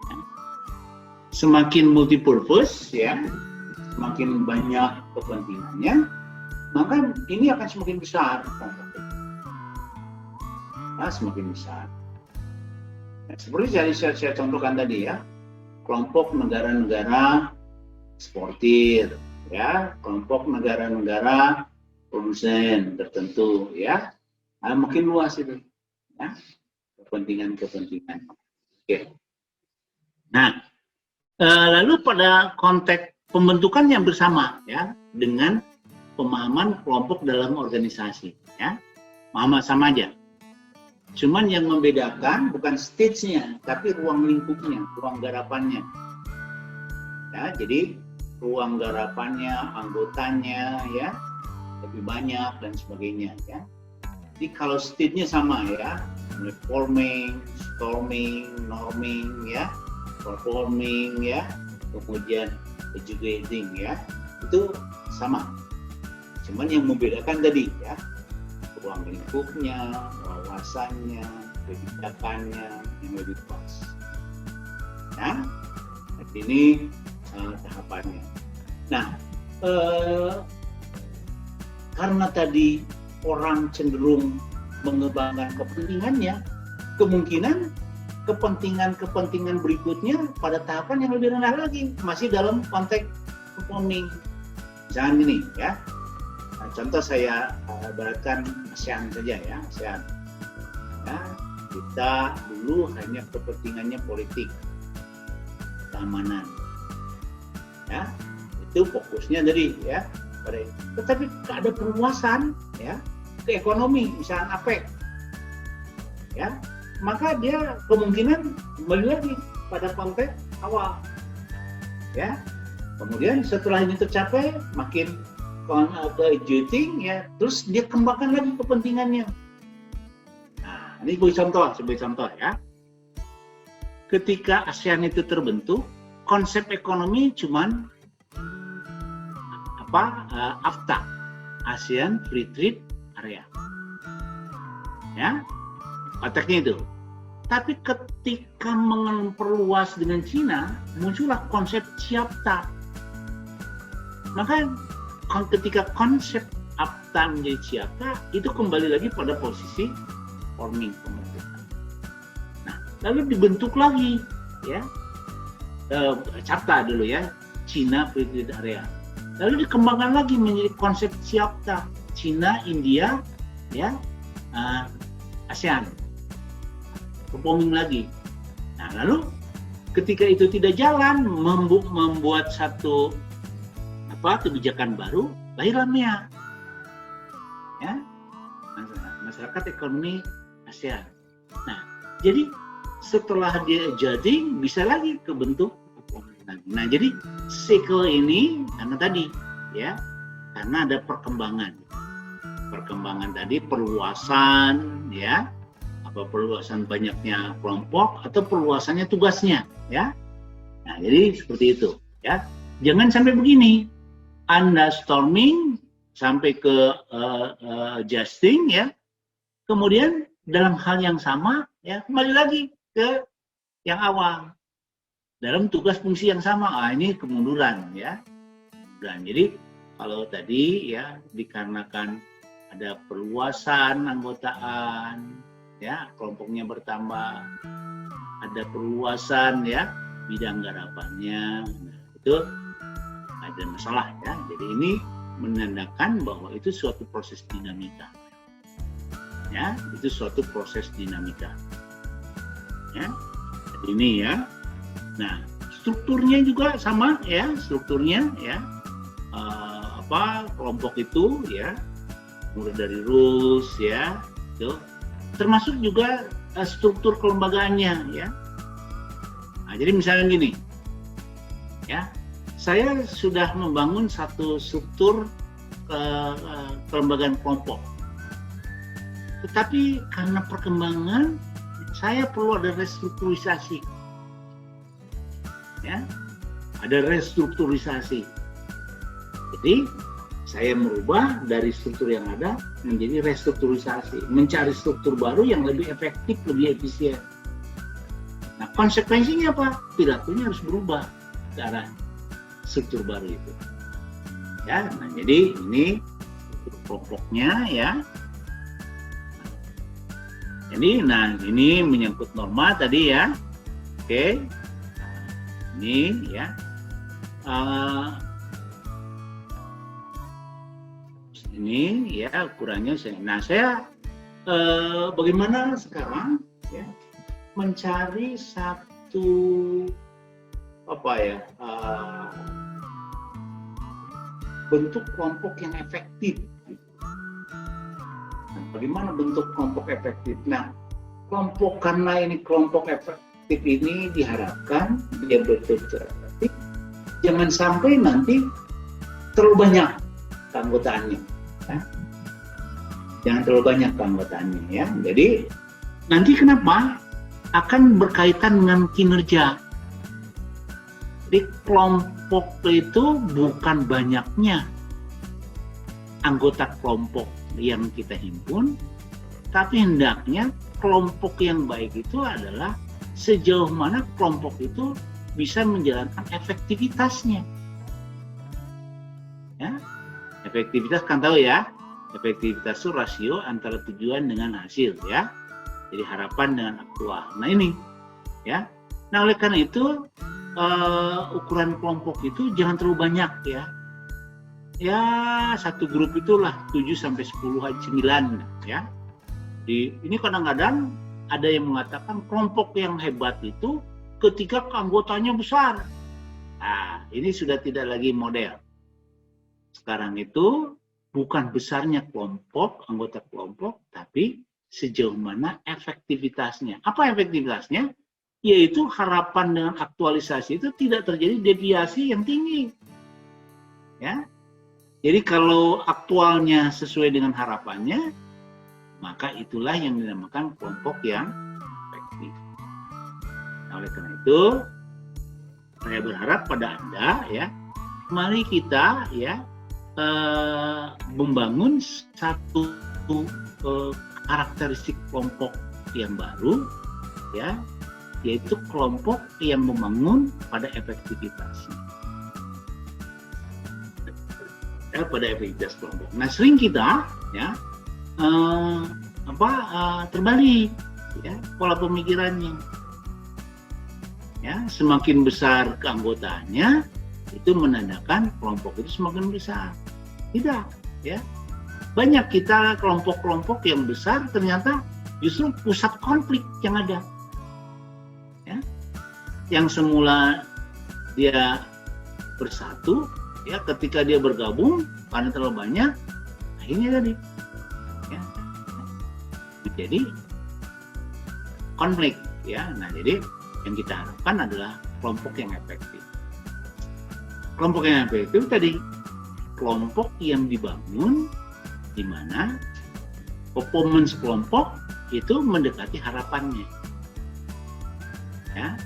ya. Semakin multipurpose ya, semakin banyak kepentingannya, maka ini akan semakin besar kelompoknya. Nah, semakin besar. Nah, seperti saya contohkan tadi ya, kelompok negara-negara eksportir, ya, kelompok negara-negara produsen tertentu, ya, makin luas itu, ya, kepentingan-kepentingan. Oke. Nah, lalu pada konteks pembentukan yang bersama, ya, dengan pemahaman kelompok dalam organisasi, ya, sama aja. Cuman yang membedakan bukan stage-nya, tapi ruang lingkupnya, ruang garapannya. Ya, jadi ruang garapannya, anggotanya, ya, lebih banyak dan sebagainya, ya. Jadi kalau stage-nya sama, ya, forming, storming, norming, ya, performing, ya, kemudian educating, ya, itu sama. Cuman yang membedakan tadi, ya, ruang lingkupnya, wawasannya, kebijakannya yang lebih luas. Nah, ini tahapannya. Nah, karena tadi orang cenderung mengembangkan kepentingannya, kemungkinan kepentingan berikutnya pada tahapan yang lebih rendah lagi, masih dalam konteks performing. Misalnya ini, ya, Nah, contoh saya ibaratkan ASEAN saja ya, ASEAN. Ya, kita dulu hanya kepentingannya politik, keamanan. Ya, itu fokusnya dari ya. Tetapi ada perluasan ya ke ekonomi, misalnya APEC. Ya, maka dia kemungkinan kembali lagi pada konteks awal. Ya, kemudian setelah ini tercapai makin kejuting ya, terus dia kembangkan lagi kepentingannya. Nah, ini sebagai contoh ya. Ketika ASEAN itu terbentuk, konsep ekonomi cuman AFTA, ASEAN Free Trade Area. Ya, konteksnya itu. Tapi ketika memperluas dengan Cina, muncullah konsep CIAPTA. Maka ketika konsep AFTA menjadi CIAPTA, itu kembali lagi pada posisi forming kemerdekaan. Nah, lalu dibentuk lagi, ya, CIAPTA dulu ya, Cina Free Trade Area. Lalu dikembangkan lagi menjadi konsep CIAPTA, Cina, India, ya, ASEAN. Performing lagi. Nah, lalu ketika itu tidak jalan, membuat satu kebijakan baru, lahirlah MEA. Ya, masyarakat ekonomi ASEAN. Nah, jadi setelah dia jadi bisa lagi kebentuk. Nah, jadi siklus ini karena tadi ya, karena ada perkembangan tadi, perluasan ya, perluasan banyaknya kelompok atau perluasannya tugasnya ya. Nah, jadi seperti itu ya. Jangan sampai begini, Anda storming sampai ke adjusting ya, kemudian dalam hal yang sama ya kembali lagi ke yang awal dalam tugas fungsi yang sama. Ini kemunduran ya. Dan jadi kalau tadi ya dikarenakan ada perluasan anggotaan ya, kelompoknya bertambah, ada perluasan ya bidang garapannya, nah, itu ada masalah ya. Jadi ini menandakan bahwa itu suatu proses dinamika ya, itu suatu proses dinamika ya. Jadi ini ya. Nah, strukturnya juga sama ya, strukturnya ya, kelompok itu ya, mulai dari rules ya, itu termasuk juga struktur kelembagaannya ya. Nah, jadi misalnya gini ya, saya sudah membangun satu struktur kelembagaan kelompok, tetapi karena perkembangan saya perlu ada restrukturisasi ya, ada restrukturisasi. Jadi saya merubah dari struktur yang ada menjadi restrukturisasi, mencari struktur baru yang lebih efektif, lebih efisien. Nah, konsekuensinya apa? Perilakunya harus berubah ke arah struktur baru itu. Ya, nah jadi ini kelompoknya ya. Jadi, nah ini menyangkut norma tadi ya. Oke, ini ya. Ini ya ukurannya. Nah, saya bagaimana sekarang ya mencari satu bentuk kelompok yang efektif. Nah, bagaimana bentuk kelompok efektif? Nah, karena ini kelompok efektif ini diharapkan dia betul-betul efektif, jangan sampai nanti terlalu banyak keanggotaannya. Ya. Jangan terlalu banyak keanggotaannya ya. Jadi nanti kenapa akan berkaitan dengan kinerja. Jadi kelompok itu bukan banyaknya anggota kelompok yang kita himpun, tapi hendaknya kelompok yang baik itu adalah sejauh mana kelompok itu bisa menjalankan efektivitasnya. Ya. Efektivitas kan tahu ya, efektivitas itu rasio antara tujuan dengan hasil ya. Jadi harapan dengan aktual. Nah ini ya. Nah oleh karena itu ukuran kelompok itu jangan terlalu banyak ya. ya satu grup itulah 7 sampai 10 9 ya. Ini kadang-kadang ada yang mengatakan kelompok yang hebat itu ketika anggotanya besar. Nah, ini sudah tidak lagi model. Sekarang itu bukan besarnya kelompok, anggota kelompok, tapi sejauh mana efektivitasnya. Apa efektivitasnya? Yaitu harapan dengan aktualisasi itu tidak terjadi deviasi yang tinggi. Ya. Jadi kalau aktualnya sesuai dengan harapannya, maka itulah yang dinamakan kelompok yang efektif. Nah, oleh karena itu, saya berharap pada Anda ya, mari kita ya membangun satu karakteristik kelompok yang baru ya, yaitu kelompok yang membangun pada efektivitasnya. Ya, pada efektivitas kelompok. Nah, sering kita ya terbalik ya pola pemikirannya. Ya, semakin besar keanggotaannya itu menandakan kelompok itu semakin besar. Tidak, ya. Banyak kita kelompok-kelompok yang besar ternyata justru pusat konflik yang ada. Ya. Yang semula dia bersatu, ya, ketika dia bergabung karena terlalu banyak, akhirnya tadi ya, jadi konflik ya. Nah, jadi yang kita harapkan adalah kelompok yang efektif. Kelompok yang efektif tadi kelompok yang dibangun di mana performance kelompok itu mendekati harapannya. Ya.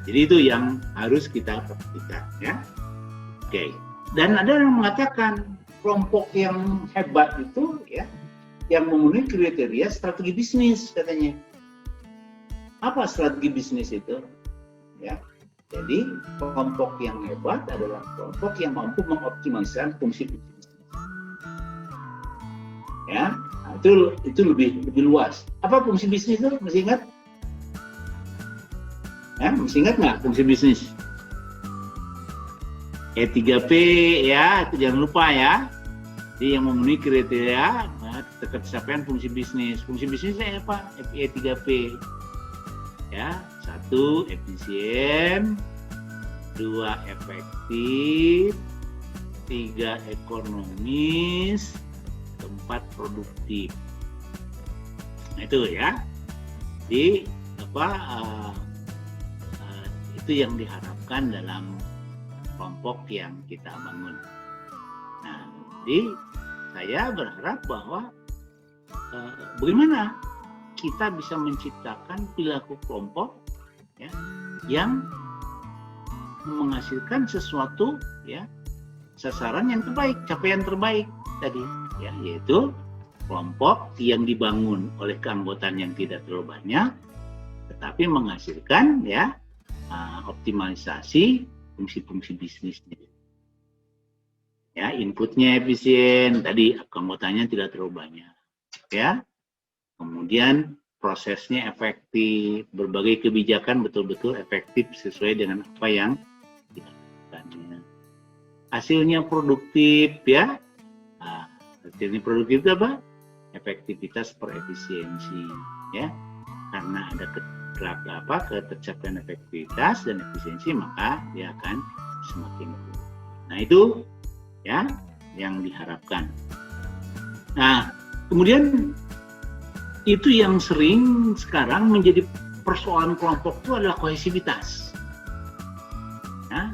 Jadi itu yang harus kita perhatikan ya. Oke. Dan ada yang mengatakan kelompok yang hebat itu ya yang memenuhi kriteria strategi bisnis katanya. Apa strategi bisnis itu? Ya. Jadi kelompok yang hebat adalah kelompok yang mampu mengoptimalkan fungsi bisnis. Ya, nah, itu lebih luas. Apa fungsi bisnis itu? Masih ingat? Ya, masih ingat nggak fungsi bisnis? E3P ya, itu jangan lupa ya. Jadi yang memenuhi kriteria tercapaian fungsi bisnis. Fungsi bisnisnya apa? E3P. Ya, 1 efisien, 2 efektif, 3 ekonomis, 4 produktif. Nah, itu ya. Jadi itu yang diharapkan dalam kelompok yang kita bangun. Nah, jadi saya berharap bahwa bagaimana kita bisa menciptakan perilaku kelompok ya, yang menghasilkan sesuatu ya, sasaran yang terbaik, capaian terbaik tadi ya, yaitu kelompok yang dibangun oleh keanggotaan yang tidak terlalu banyak tetapi menghasilkan ya optimalisasi fungsi-fungsi bisnisnya. Ya, inputnya efisien, tadi keanggotaannya tidak terlalu banyak. Ya. Kemudian prosesnya efektif, berbagai kebijakan betul-betul efektif sesuai dengan apa yang dilakukannya. Hasilnya produktif ya. Nah, hasilnya produktif itu apa? Efektivitas per efisiensi ya. Karena ada ketercapaian efektivitas dan efisiensi maka dia akan semakin baik. Nah, itu ya yang diharapkan. Nah, kemudian itu yang sering sekarang menjadi persoalan kelompok itu adalah kohesivitas. Ya.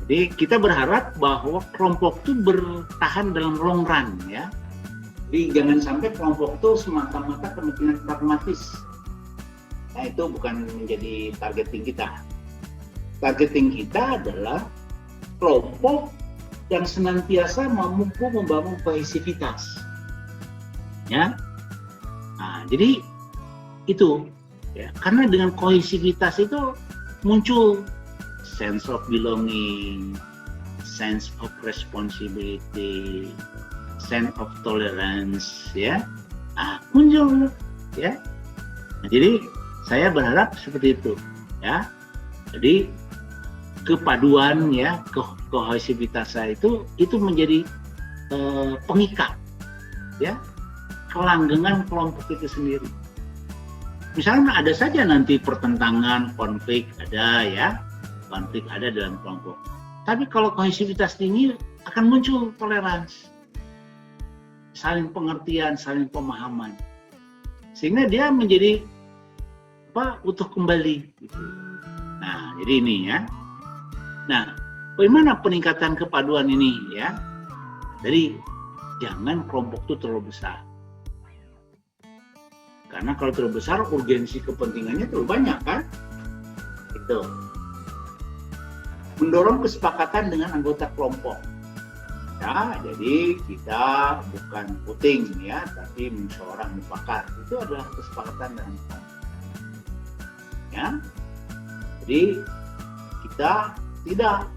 Jadi kita berharap bahwa kelompok itu bertahan dalam long run ya. Jadi jangan sampai kelompok itu semata-mata kemungkinan pragmatis. Nah, itu bukan menjadi targeting kita. Targeting kita adalah kelompok yang senantiasa mampu membangun kohesivitas. Ya. Nah, jadi itu ya, karena dengan kohesivitas itu muncul sense of belonging, sense of responsibility, sense of tolerance ya. Nah, muncul ya. Nah, jadi saya berharap seperti itu ya. Jadi kepaduan ya, kohesivitas saya itu menjadi pengikat ya, kelanggengan kelompok itu sendiri. Misalnya ada saja nanti pertentangan, konflik ada ya, konflik ada dalam kelompok. Tapi kalau kohesivitas tinggi akan muncul toleransi, saling pengertian, saling pemahaman, sehingga dia menjadi utuh kembali. Gitu. Nah, jadi ini ya. Nah, bagaimana peningkatan kepaduan ini ya? Jadi jangan kelompok itu terlalu besar. Karena kalau terlalu besar, urgensi kepentingannya terlalu banyak kan? Itu. Mendorong kesepakatan dengan anggota kelompok. Ya, jadi kita bukan voting ya, tapi musyawarah mufakat. Itu adalah kesepakatan dengan kelompok. Ya. Jadi kita tidak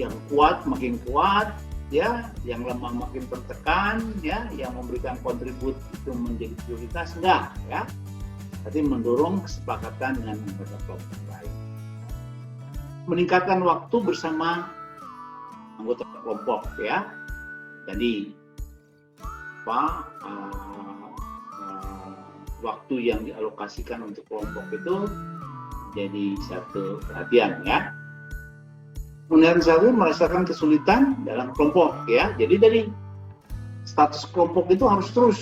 yang kuat makin kuat, ya, yang lemah makin tertekan, ya, yang memberikan kontribusi itu menjadi prioritas, enggak, ya. Tapi mendorong kesepakatan dengan anggota kelompok lain. Meningkatkan waktu bersama anggota kelompok, ya. Jadi waktu yang dialokasikan untuk kelompok itu jadi satu perhatian, ya. Kemudian saya merasakan kesulitan dalam kelompok, ya. Jadi dari status kelompok itu harus terus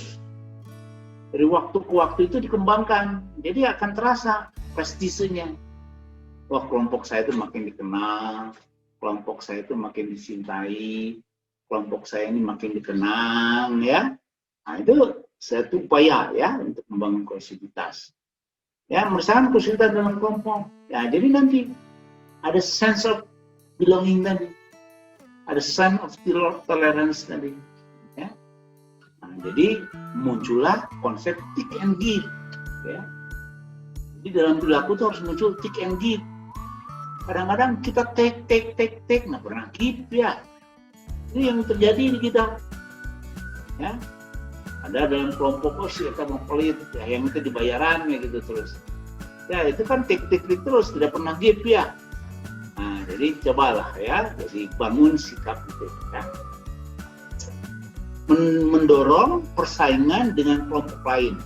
dari waktu ke waktu itu dikembangkan. Jadi akan terasa prestisenya. Wah, kelompok saya itu makin dikenal, kelompok saya itu makin dicintai, kelompok saya ini makin dikenang, ya. Nah, itu satu upaya ya untuk membangun kohesivitas. Ya, merasakan kesulitan dalam kelompok. Ya, jadi nanti ada sense of belonging tadi, ada sense of tolerance tadi, ya. Nah, jadi muncullah konsep take and give, ya. Jadi dalam perilaku itu harus muncul take and give. Kadang-kadang kita take, nggak pernah give, ya. Ini yang terjadi di kita, ya. Ada dalam kelompok, oh sih kita mau pelit, ya, yang itu dibayaran, ya gitu terus. Ya itu kan take terus, tidak pernah give, ya. Nah, jadi cobalah ya, jadi bangun sikap itu ya. Mendorong persaingan dengan kelompok lain.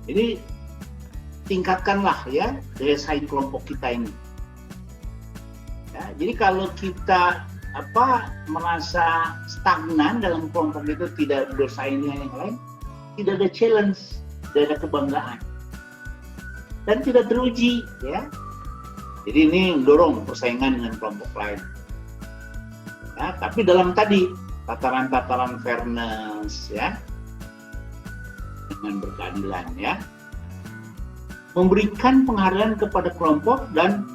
Jadi tingkatkanlah ya daya saing kelompok kita ini. Ya, jadi kalau kita merasa stagnan dalam kelompok itu, tidak bersaing dengan yang lain, tidak ada challenge, tidak ada kebanggaan, dan tidak teruji ya. Jadi ini mendorong persaingan dengan kelompok lain. Ya, tapi dalam tadi tataran-tataran fairness ya, dengan berkeadilan ya. Memberikan penghargaan kepada kelompok dan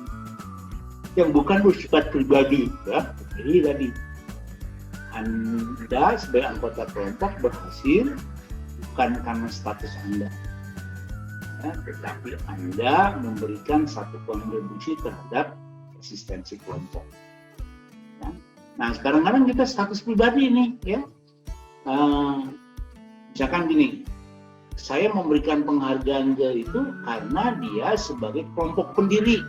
yang bukan bersifat pribadi ya. Jadi tadi Anda sebagai anggota kelompok berhasil bukan karena status Anda, ya, tetapi Anda memberikan satu kontribusi terhadap eksistensi kelompok. Ya. Nah, kadang-kadang kita status pribadi ini, ya, misalkan gini, saya memberikan penghargaan ke itu karena dia sebagai kelompok pendiri.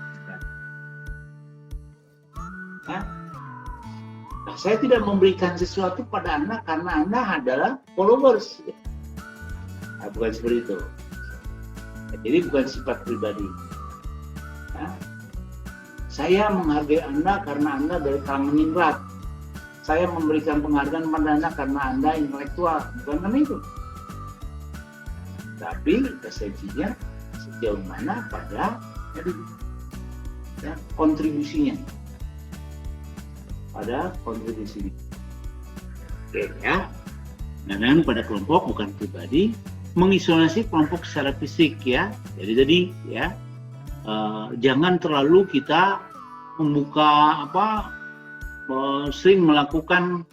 Ya. Nah, saya tidak memberikan sesuatu pada Anda karena Anda adalah followers. Nah, bukan seperti itu. Jadi bukan sifat pribadi. Ya. Saya menghargai Anda karena Anda dari kalangan ningrat. Saya memberikan penghargaan pada Anda karena Anda intelektual. Bukan karena itu. Tapi esensinya sejauh mana pada ya, kontribusinya. Pada kontribusinya. Oke ya. Dan pada kelompok bukan pribadi. Mengisolasi kelompok secara fisik ya. Jadi ya jangan terlalu kita membuka sering melakukan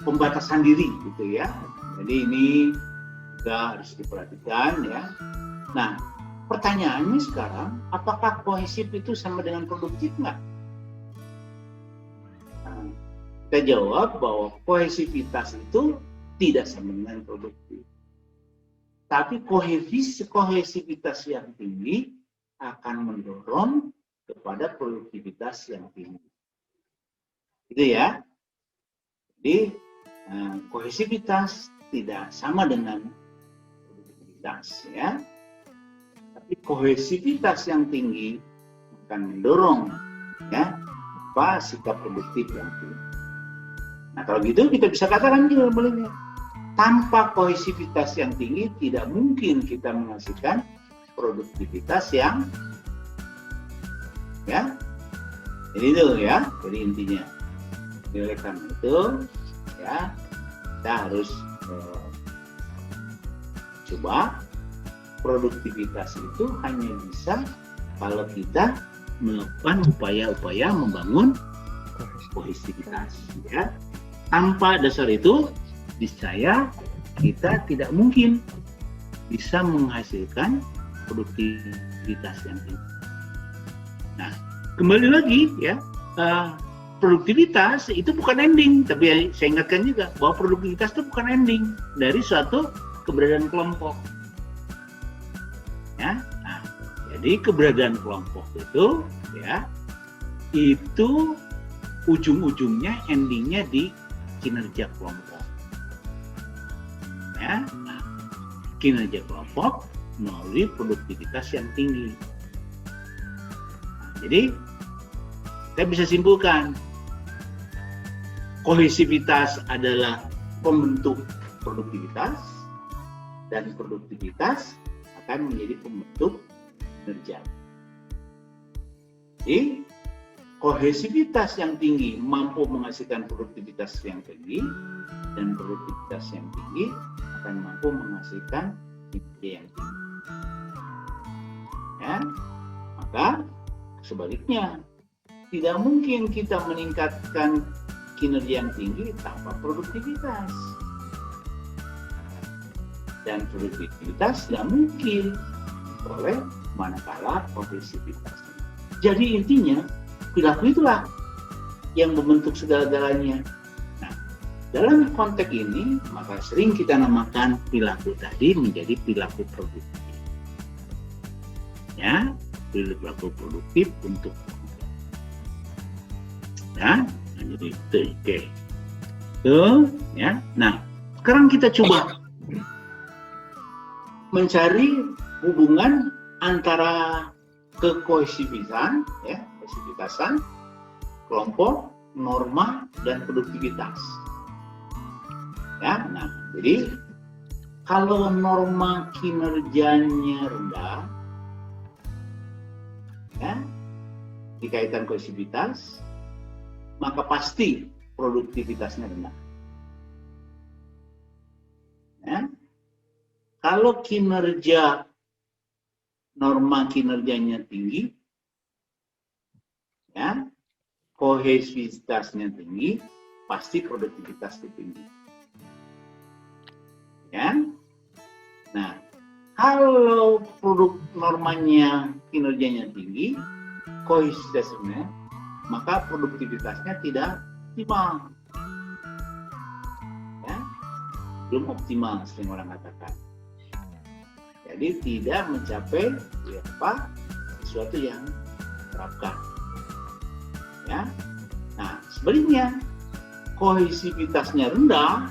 pembatasan diri gitu ya. Jadi ini juga harus diperhatikan ya. Nah, pertanyaannya sekarang, apakah kohesif itu sama dengan produktif nggak? Nah, kita jawab bahwa kohesivitas itu tidak sama dengan produktif. Tapi kohesivitas yang tinggi akan mendorong kepada produktivitas yang tinggi. Gitu ya. Jadi kohesivitas tidak sama dengan produktivitas ya. Tapi kohesivitas yang tinggi akan mendorong ya sikap produktif yang tinggi. Nah kalau gitu kita bisa katakan juga bolehnya, tanpa kohesivitas yang tinggi tidak mungkin kita menghasilkan produktivitas yang ya. Jadi itu ya, jadi intinya. Oleh karena itu ya kita harus coba produktivitas itu hanya bisa kalau kita melakukan upaya-upaya membangun kohesivitas ya. Tanpa dasar itu niscaya kita tidak mungkin bisa menghasilkan produktivitas yang tinggi. Nah, kembali lagi ya, produktivitas itu bukan ending, tapi saya ingatkan juga bahwa produktivitas itu bukan ending dari suatu keberadaan kelompok. Ya, nah, jadi keberadaan kelompok itu ya, itu ujung-ujungnya endingnya di kinerja kelompok. Ya, nah, kinerja kelompok melalui produktivitas yang tinggi. Nah, jadi kita bisa simpulkan kohesivitas adalah pembentuk produktivitas dan produktivitas akan menjadi pembentuk kinerja. Jadi kohesivitas yang tinggi mampu menghasilkan produktivitas yang tinggi dan produktivitas yang tinggi akan mampu menghasilkan kinerja yang tinggi. Ya, maka sebaliknya tidak mungkin kita meningkatkan kinerja yang tinggi tanpa produktivitas. Dan produktivitas tidak mungkin oleh manakala kohesivitas. Jadi intinya perilaku itulah yang membentuk segala-galanya. Nah, dalam konteks ini maka sering kita namakan perilaku tadi menjadi perilaku produktif. Ya, perilaku produktif untuk ya, jadi oke. Tuh, ya. Nah, sekarang kita coba mencari hubungan antara kekohesivitasan, ya, kohesivitasan, kelompok, norma, dan produktivitas. Ya, nah, jadi kalau norma kinerjanya rendah, ya, dikaitkan kohesivitas, maka pasti produktivitasnya rendah. Ya. Kalau kinerja norma kinerjanya tinggi, ya, kohesivitasnya tinggi, pasti produktivitas tinggi. Ya. Nah, kalau produk normanya kinerjanya tinggi, kohesivitasnya, maka produktivitasnya tidak optimal. Ya, belum optimal, sering orang katakan. Jadi tidak mencapai sesuatu yang terapkan. Ya. Nah, sebaliknya kohesivitasnya rendah,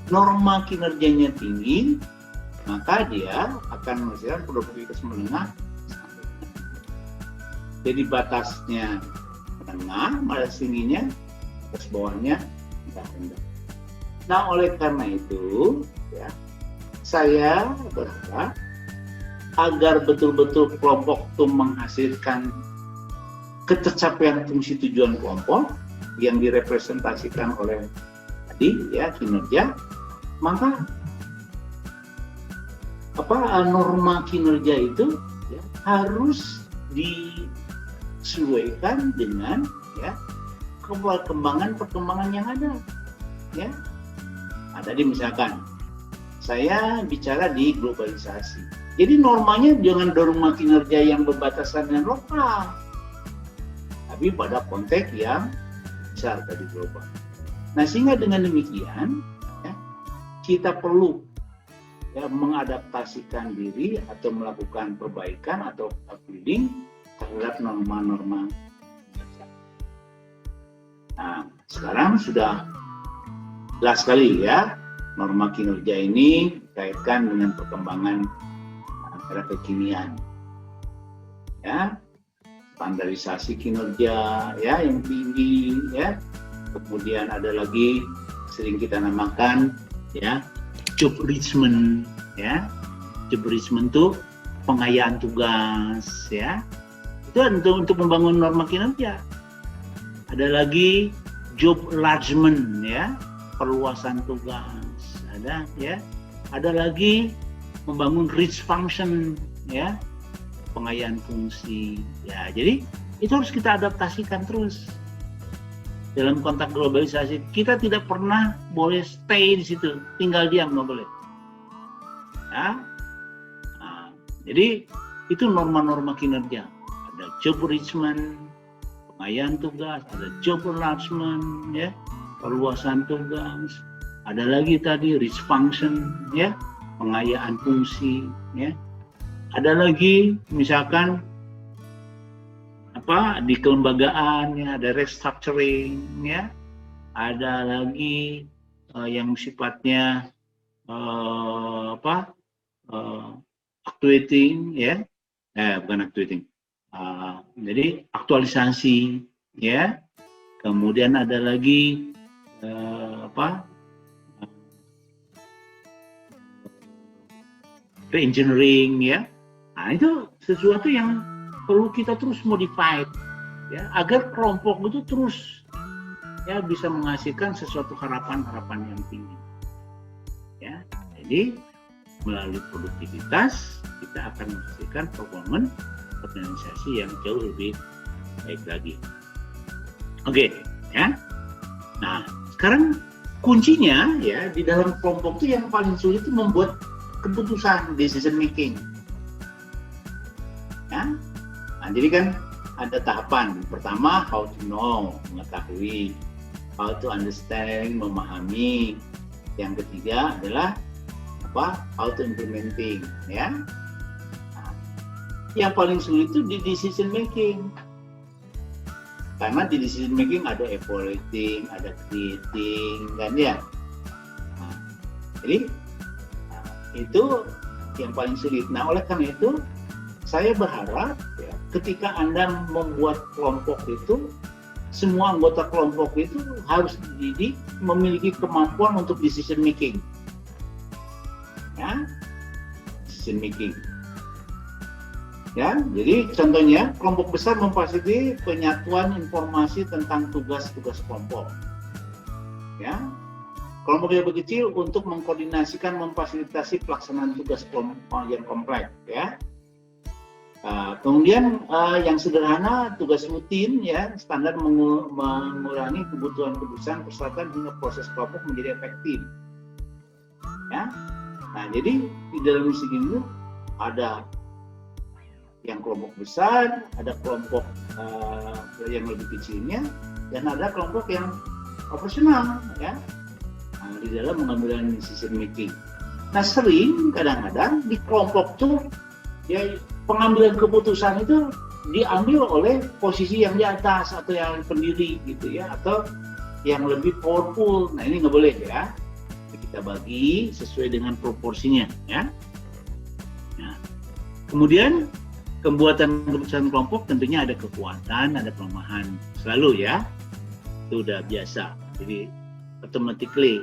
norma kinerjanya tinggi, maka dia akan menghasilkan produktivitas menengah. Jadi batasnya menengah, batas tingginya, batas bawahnya rendah. Nah, oleh karena itu, ya, saya berharap agar betul-betul kelompok itu menghasilkan ketercapaian fungsi tujuan kelompok yang direpresentasikan oleh tadi ya kinerja, maka norma kinerja itu ya, harus disesuaikan dengan ya perkembangan yang ada ya. Nah, tadi misalkan saya bicara di globalisasi. Jadi normanya jangan norma kinerja yang berbatasan dengan lokal, tapi pada konteks yang besar tadi global. Nah, sehingga dengan demikian ya, kita perlu ya, mengadaptasikan diri atau melakukan perbaikan atau upgrading terhadap norma-norma. Nah, sekarang sudah jelas sekali ya, norma kinerja ini dikaitkan dengan perkembangan era kekinian. Ya, standarisasi kinerja ya yang tinggi ya. Kemudian ada lagi sering kita namakan ya job enrichment ya. Job enrichment itu pengayaan tugas ya. Itu untuk membangun norma kinerja. Ada lagi job enlargement ya, perluasan tugas. Ada ya. Ada lagi membangun rich function ya, pengayaan fungsi ya. Jadi itu harus kita adaptasikan terus. Dalam konteks globalisasi, kita tidak pernah boleh stay di situ, tinggal diam nggak boleh. Ya. Nah, jadi itu norma-norma kinerja. Ada job enrichment, pengayaan tugas, ada job enlargement, ya, perluasan tugas. Ada lagi tadi rich function, ya, pengayaan fungsi, ya. Ada lagi misalkan di kelembagaan ya, ada restructuring ya, ada lagi yang sifatnya actuating ya, bukan actuating, jadi aktualisasi ya, kemudian ada lagi re-engineering ya. Nah, itu sesuatu yang perlu kita terus modify ya, agar kelompok itu terus ya bisa menghasilkan sesuatu harapan-harapan yang tinggi ya. Jadi melalui produktivitas kita akan menghasilkan performance organisasi yang jauh lebih baik lagi. Oke ya. Nah, sekarang kuncinya ya di dalam kelompok itu yang paling sulit itu membuat keputusan, decision making ya. Nah, jadi kan ada tahapan. Pertama, how to know, mengetahui. How to understand, memahami. Yang ketiga adalah how to implementing, ya. Nah, yang paling sulit itu di decision making. Karena di decision making ada evaluating, ada creating, kan ya. Nah, jadi itu yang paling sulit. Nah, oleh karena itu saya berharap ya, ketika Anda membuat kelompok itu, semua anggota kelompok itu harus dididik memiliki kemampuan untuk decision making. Ya, decision making. Ya, jadi contohnya kelompok besar memfasilitasi penyatuan informasi tentang tugas-tugas kelompok. Ya, kelompok yang kecil untuk mengkoordinasikan, memfasilitasi pelaksanaan tugas kelompok yang kompleks. Ya. Kemudian yang sederhana, tugas rutin ya, standar mengurangi kebutuhan persyaratan hingga proses kelompok menjadi efektif. Ya. Nah, jadi di dalam segi itu ada yang kelompok besar, ada kelompok yang lebih kecilnya, dan ada kelompok yang operasional ya, di dalam mengambil decision making. Nah, sering kadang-kadang di kelompok tuh ya pengambilan keputusan itu diambil oleh posisi yang di atas atau yang pendiri gitu ya, atau yang lebih powerful. Nah, ini nggak boleh ya. Kita bagi sesuai dengan proporsinya ya. Nah, kemudian pembuatan keputusan kelompok tentunya ada kekuatan, ada kelemahan selalu ya. Itu udah biasa. Jadi automatically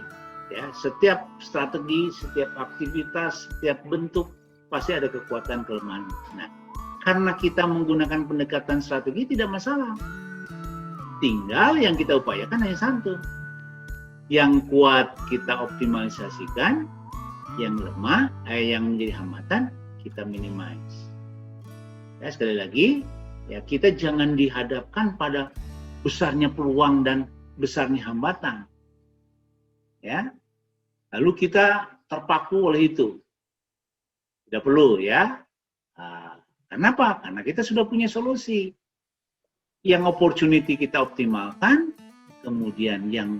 ya, setiap strategi, setiap aktivitas, setiap bentuk pasti ada kekuatan kelemahan. Nah, karena kita menggunakan pendekatan strategi tidak masalah. Tinggal yang kita upayakan hanya satu. Yang kuat kita optimalisasikan, yang lemah, yang menjadi hambatan kita minimize. Ya, sekali lagi, ya kita jangan dihadapkan pada besarnya peluang dan besarnya hambatan. Ya. Lalu kita terpaku oleh itu. Tidak perlu ya. Kenapa? Karena kita sudah punya solusi. Yang opportunity kita optimalkan, kemudian yang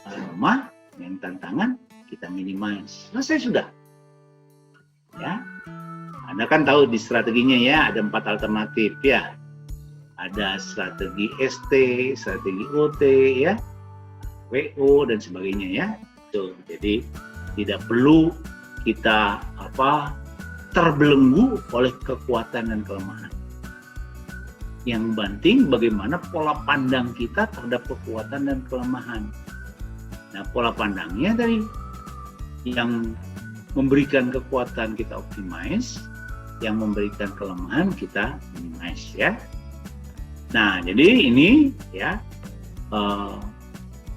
lemah, yang tantangan kita minimize. Selesai sudah. Ya. Anda kan tahu di strateginya ya, ada 4 alternatif ya. Ada strategi ST, strategi OT ya, WO dan sebagainya ya. Tuh, jadi tidak perlu kita terbelenggu oleh kekuatan dan kelemahan. Yang penting bagaimana pola pandang kita terhadap kekuatan dan kelemahan. Nah, pola pandangnya tadi yang memberikan kekuatan kita optimize, yang memberikan kelemahan kita minimize ya. Nah, jadi ini ya,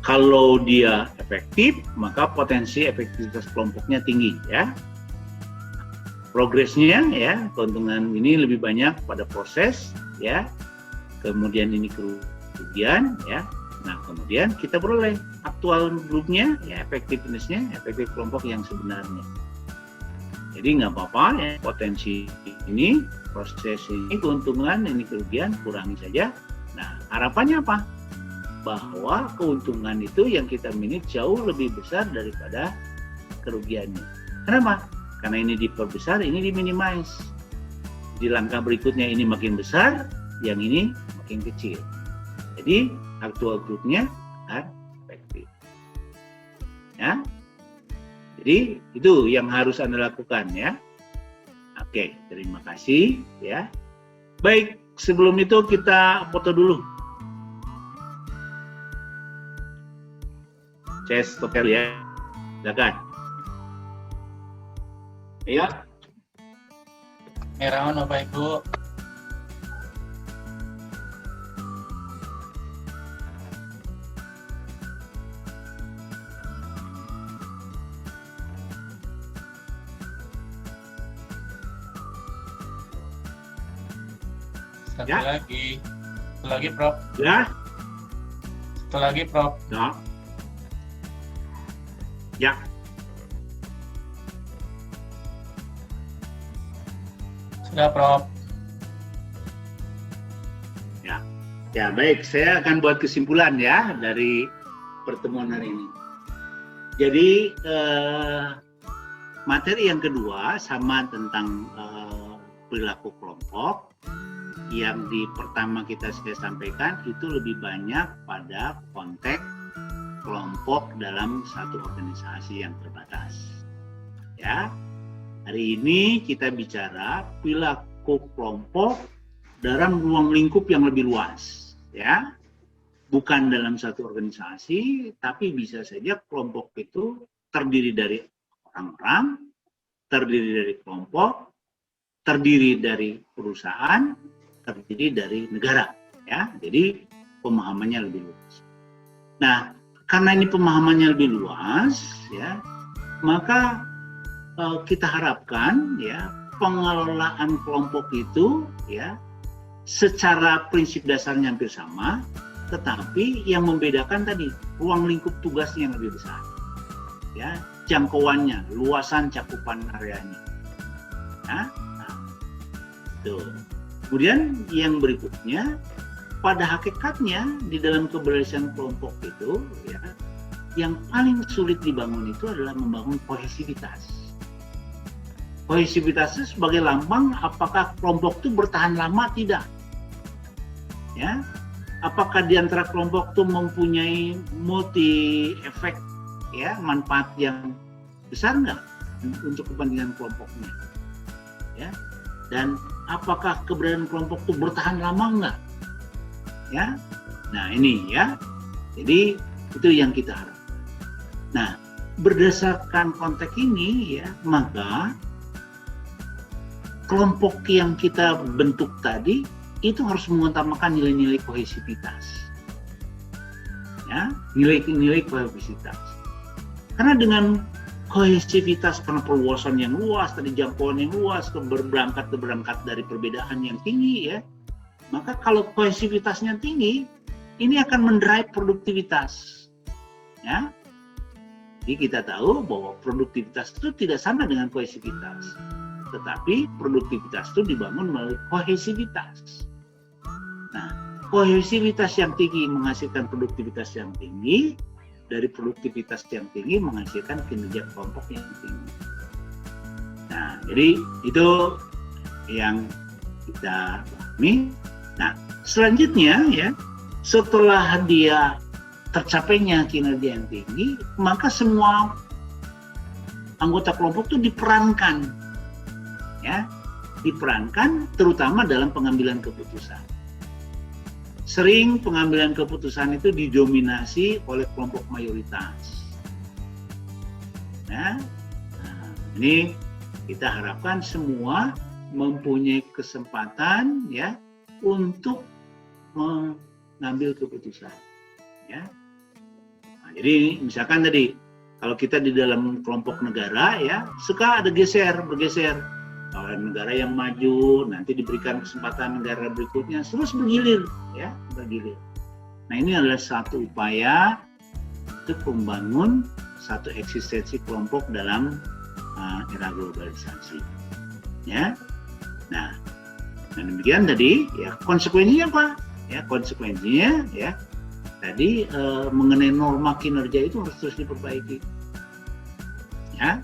kalau dia efektif, maka potensi efektivitas kelompoknya tinggi ya. Progresnya ya, keuntungan ini lebih banyak pada proses ya. Kemudian ini kerugian ya. Nah, kemudian kita peroleh aktual grupnya ya, efektivitasnya, efektif kelompok yang sebenarnya. Jadi nggak apa-apa ya, potensi ini, proses ini, keuntungan, ini kerugian, kurangi saja. Nah, harapannya apa? Bahwa keuntungan itu yang kita milih jauh lebih besar daripada kerugiannya. Kenapa? Karena ini diperbesar, ini diminimize. Di langkah berikutnya ini makin besar, yang ini makin kecil. Jadi, aktual grupnya akan efektif. Ya. Jadi itu yang harus Anda lakukan ya. Oke, terima kasih ya. Baik, sebelum itu kita foto dulu. Saya stop ya. Silakan. Iya. Merawan Bapak Ibu. Satu lagi Prof. Ya. Satu lagi Prof. Ya. Ya. Sudah Prof. Ya. Ya, baik, saya akan buat kesimpulan ya dari pertemuan hari ini. Jadi materi yang kedua sama tentang perilaku kelompok. Yang di pertama saya sampaikan itu lebih banyak pada konteks kelompok dalam satu organisasi yang terbatas. Ya, hari ini kita bicara perilaku kelompok dalam ruang lingkup yang lebih luas. Ya, bukan dalam satu organisasi, tapi bisa saja kelompok itu terdiri dari orang-orang, terdiri dari kelompok, terdiri dari perusahaan, terdiri dari negara, ya. Jadi pemahamannya lebih luas. Nah, karena ini pemahamannya lebih luas, ya, maka kita harapkan, ya, pengelolaan kelompok itu, ya, secara prinsip dasarnya hampir sama, tetapi yang membedakan tadi ruang lingkup tugasnya yang lebih besar, ya, jangkauannya, luasan cakupan areanya, ya. Nah, tuh. Kemudian yang berikutnya, pada hakikatnya di dalam keberhasilan kelompok itu, ya, yang paling sulit dibangun itu adalah membangun kohesivitas. Kohesivitas itu sebagai lambang apakah kelompok itu bertahan lama tidak, ya? Apakah di antara kelompok itu mempunyai multi efek, ya, manfaat yang besar nggak untuk kepentingan kelompoknya, ya? Dan apakah keberadaan kelompok itu bertahan lama enggak? Ya. Nah, ini ya. Jadi itu yang kita harapkan. Nah, berdasarkan konteks ini ya, maka kelompok yang kita bentuk tadi itu harus mengutamakan nilai-nilai kohesivitas. Ya, nilai-nilai kohesivitas. Karena dengan kohesivitas karena perluasan yang luas, tadi jangkauan yang luas, berangkat dari perbedaan yang tinggi ya, maka kalau kohesivitasnya tinggi, ini akan mendrive produktivitas. Ya, jadi kita tahu bahwa produktivitas itu tidak sama dengan kohesivitas, tetapi produktivitas itu dibangun melalui kohesivitas. Nah, kohesivitas yang tinggi menghasilkan produktivitas yang tinggi, dari produktivitas yang tinggi menghasilkan kinerja kelompok yang tinggi. Nah, jadi itu yang kita pahami. Nah, selanjutnya ya, setelah dia tercapainya kinerja yang tinggi, maka semua anggota kelompok itu diperankan, ya, diperankan terutama dalam pengambilan keputusan. Sering pengambilan keputusan itu didominasi oleh kelompok mayoritas. Nah, ini kita harapkan semua mempunyai kesempatan ya untuk mengambil keputusan. Ya. Nah, jadi misalkan tadi kalau kita di dalam kelompok negara ya suka ada bergeser. Kalau negara yang maju nanti diberikan kesempatan negara berikutnya terus bergilir. Nah, ini adalah satu upaya untuk membangun satu eksistensi kelompok dalam era globalisasi. Ya. Nah, demikian tadi ya konsekuensinya apa? Ya konsekuensinya ya tadi mengenai norma kinerja itu harus terus diperbaiki. Ya,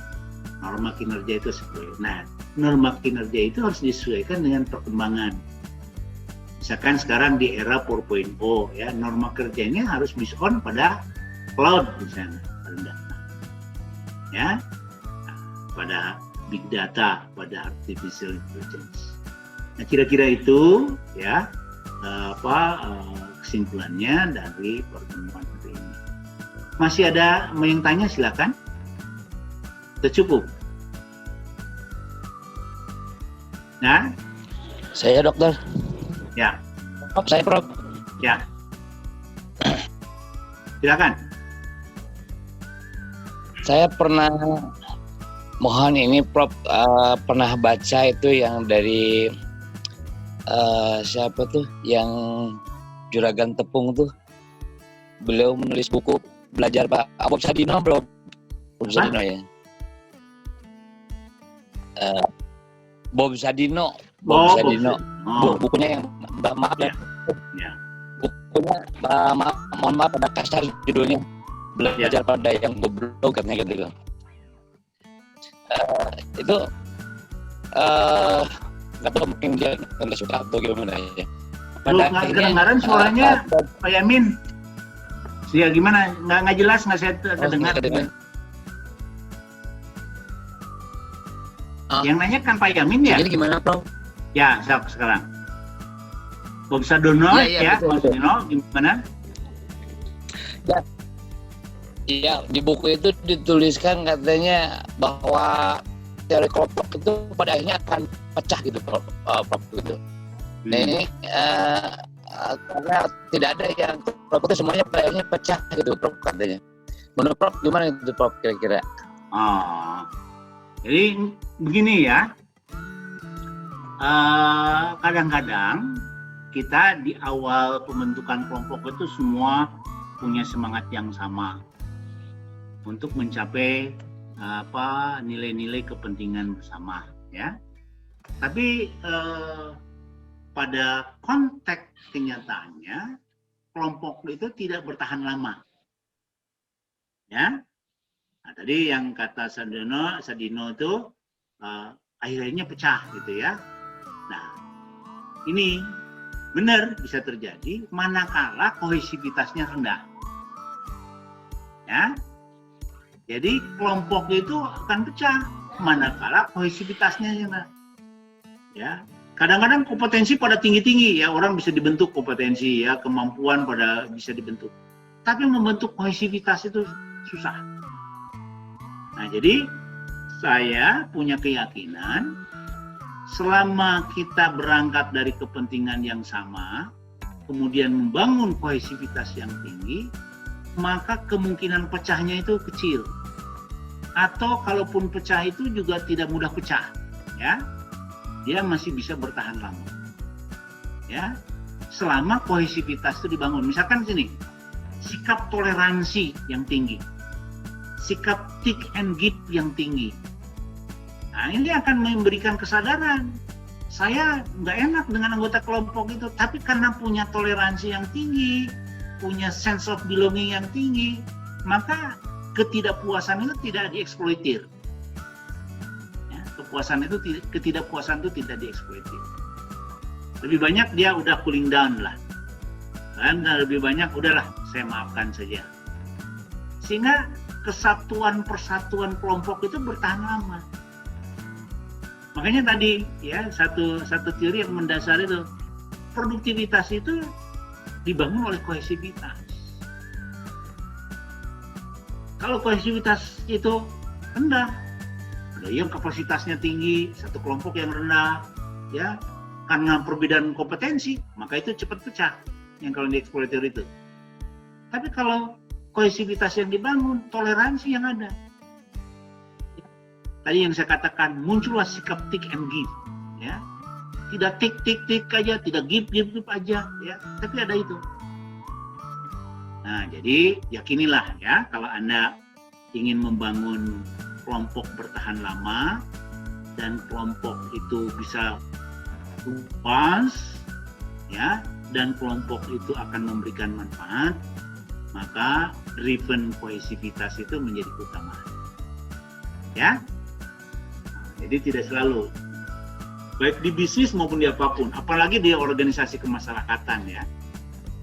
norma kinerja itu sesuai. Nah, norma kinerja itu harus disesuaikan dengan perkembangan. Misalkan sekarang di era 4.0 ya, norma kerjanya harus based on pada cloud misalnya, ya, pada big data, pada artificial intelligence. Nah, kira-kira itu ya kesimpulannya dari pertemuan hari ini. Masih ada yang tanya, silakan. Sudah cukup. Nah, Saya dokter. ya, Saya Prof. ya. Silakan. Saya pernah mohon ini Prof, pernah baca itu yang dari siapa tuh yang Juragan Tepung tuh, beliau menulis buku belajar Pak Bob Sadino, Bro. Bob Sadino ya. Bob Sadino. Bukunya yang maaf ya. Bukunya mohon maaf ada kasar judulnya, belajar pada yang goblok katanya gitu. Itu nggak tahu, mungkin dia nggak suka atau gimana ya. Nggak kedengaran suaranya Pak Yamin. Ya gimana? Nggak jelas, nggak saya terdengar. Yang nanya kan Pak Yamin ya? Jadi gimana, Prof? Ya, sekarang. Bob Sadino ya, Bob Sadino gimana? Iya, di buku itu dituliskan katanya bahwa teori kelompok itu pada akhirnya akan pecah gitu, Prof, gitu. Nah, ini karena tidak ada yang kelompok itu semuanya pada akhirnya pecah gitu, Prof, katanya. Menurut Prof gimana itu, Prof, kira-kira? Jadi begini ya, kadang-kadang kita di awal pembentukan kelompok itu semua punya semangat yang sama untuk mencapai nilai-nilai kepentingan bersama ya. Tapi pada konteks kenyataannya kelompok itu tidak bertahan lama ya. Nah, tadi yang kata Sadino itu akhirnya pecah gitu ya. Nah, ini benar bisa terjadi manakala kohesivitasnya rendah. Ya. Jadi kelompok itu akan pecah manakala kohesivitasnya rendah. Ya. Kadang-kadang kompetensi pada tinggi-tinggi ya, orang bisa dibentuk kompetensi ya, kemampuan pada bisa dibentuk. Tapi membentuk kohesivitas itu susah. Nah, jadi saya punya keyakinan selama kita berangkat dari kepentingan yang sama, kemudian membangun kohesivitas yang tinggi, maka kemungkinan pecahnya itu kecil. Atau kalaupun pecah itu juga tidak mudah pecah, ya. Dia masih bisa bertahan lama. Ya. Selama kohesivitas itu dibangun. Misalkan sini, sikap toleransi yang tinggi. Sikap thick and give yang tinggi. Nah, ini akan memberikan kesadaran. Saya nggak enak dengan anggota kelompok itu, tapi karena punya toleransi yang tinggi, punya sense of belonging yang tinggi, maka ketidakpuasan itu tidak dieksploitir. Ya, ketidakpuasan itu tidak dieksploitir. Lebih banyak dia udah cooling down lah. Dan lebih banyak udahlah saya maafkan saja. Sehingga kesatuan persatuan kelompok itu bertahan lama. Makanya tadi ya satu teori yang mendasar itu produktivitas itu dibangun oleh kohesivitas. Kalau kohesivitas itu rendah, ada yang kapasitasnya tinggi, satu kelompok yang rendah, ya karena perbedaan kompetensi, maka itu cepat pecah. Yang kalau dieksploitir itu. Tapi kalau kohesivitas yang dibangun, toleransi yang ada. Tadi yang saya katakan, muncullah sikap take and give, ya. Tidak tik aja, tidak give aja, ya. Tapi ada itu. Nah, jadi yakinilah ya, kalau Anda ingin membangun kelompok bertahan lama dan kelompok itu bisa luas, ya, dan kelompok itu akan memberikan manfaat, maka driven kohesivitas itu menjadi utama. Ya, jadi tidak selalu, baik di bisnis maupun di apapun, apalagi di organisasi kemasyarakatan ya,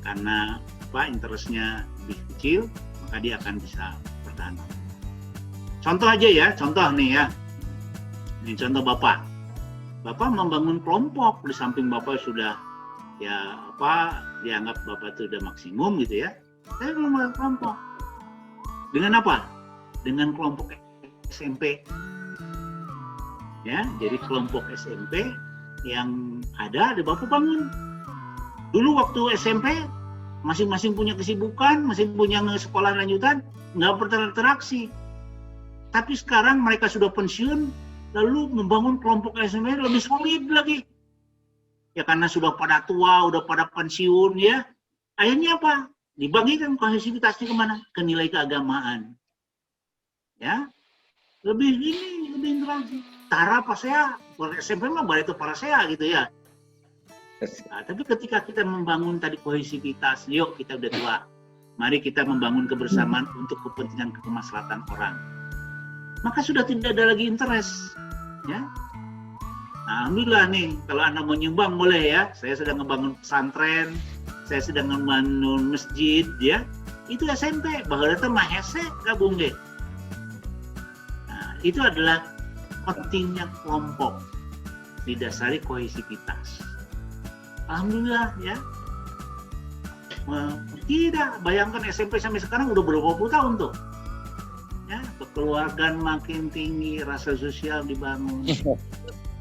karena interestnya lebih kecil, maka dia akan bisa bertahan. Contoh aja ya, contoh nih ya, ini contoh Bapak membangun kelompok, di samping Bapak sudah ya dianggap Bapak itu udah maksimum gitu ya. Saya membangun kelompok. Dengan apa? Dengan kelompok SMP. Ya, jadi kelompok SMP yang ada di Bapak bangun. Dulu waktu SMP masing-masing punya kesibukan, masing punya sekolah lanjutan, nggak berinteraksi. Tapi sekarang mereka sudah pensiun, lalu membangun kelompok SMP lebih solid lagi. Ya karena sudah pada tua, udah pada pensiun ya. Akhirnya apa? Dibagikan kohesivitasnya kemana? Ke nilai keagamaan. Ya, lebih interaksi. Tara pasea, SMP mah itu parasea gitu ya. Nah, tapi ketika kita membangun tadi kohesivitas, yuk kita udah tua, mari kita membangun kebersamaan untuk kepentingan kemaslahatan orang. Maka sudah tidak ada lagi interest, ya. Nah, alhamdulillah nih, kalau Anda mau nyumbang boleh ya. Saya sedang ngebangun pesantren, saya sedang ngebangun masjid, ya. Itu SMP, bahkan itu mahese gabung deh. Nah, itu adalah pentingnya kelompok didasari kohesivitas. Alhamdulillah ya. Tidak, bayangkan SMP sampai sekarang udah berapa puluh tahun tuh. Ya, kekeluargaan makin tinggi, rasa sosial dibangun.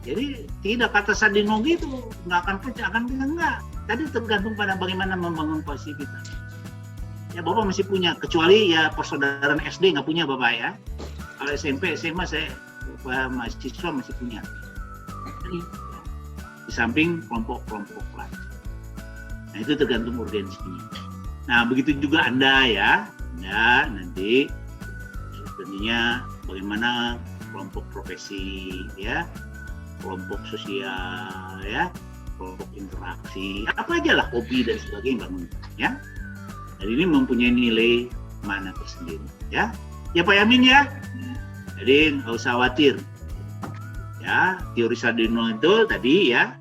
Jadi tidak kata Sadino gitu, nggak akan pecah, akan bilang enggak. Tadi tergantung pada bagaimana membangun kohesivitas. Ya Bapak masih punya, kecuali ya persaudaraan SD nggak punya Bapak ya. Kalau SMP, SMA saya mahasiswa masih punya. Jadi, di samping kelompok-kelompok lain. Nah itu tergantung urgensinya. Nah begitu juga Anda ya, Anda nanti tentunya bagaimana kelompok profesi ya, kelompok sosial ya, kelompok interaksi, apa aja lah, hobi dan sebagainya bangun ya. Dan ini mempunyai nilai mana tersendiri ya. Ya Pak Yamin ya. Jadi nggak usah khawatir. Ya, teori Sadino itu tadi ya,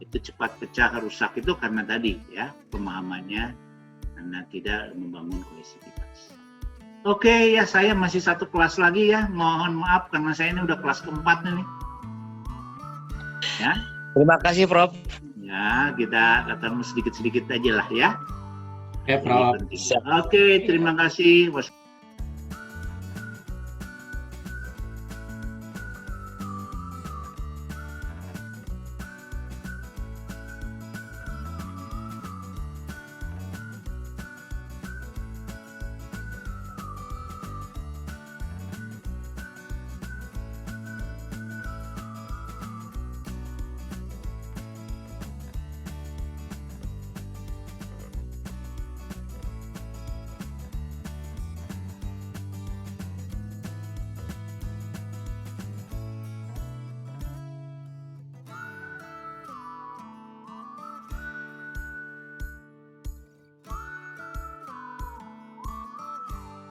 itu cepat pecah rusak itu karena tadi ya, pemahamannya karena tidak membangun kohesivitas. Oke ya, saya masih satu kelas lagi ya, mohon maaf karena saya ini udah kelas keempat nih. Ya. Terima kasih Prof. Ya, kita ketemu sedikit-sedikit aja lah ya. Ya Prof. Oke, terima kasih.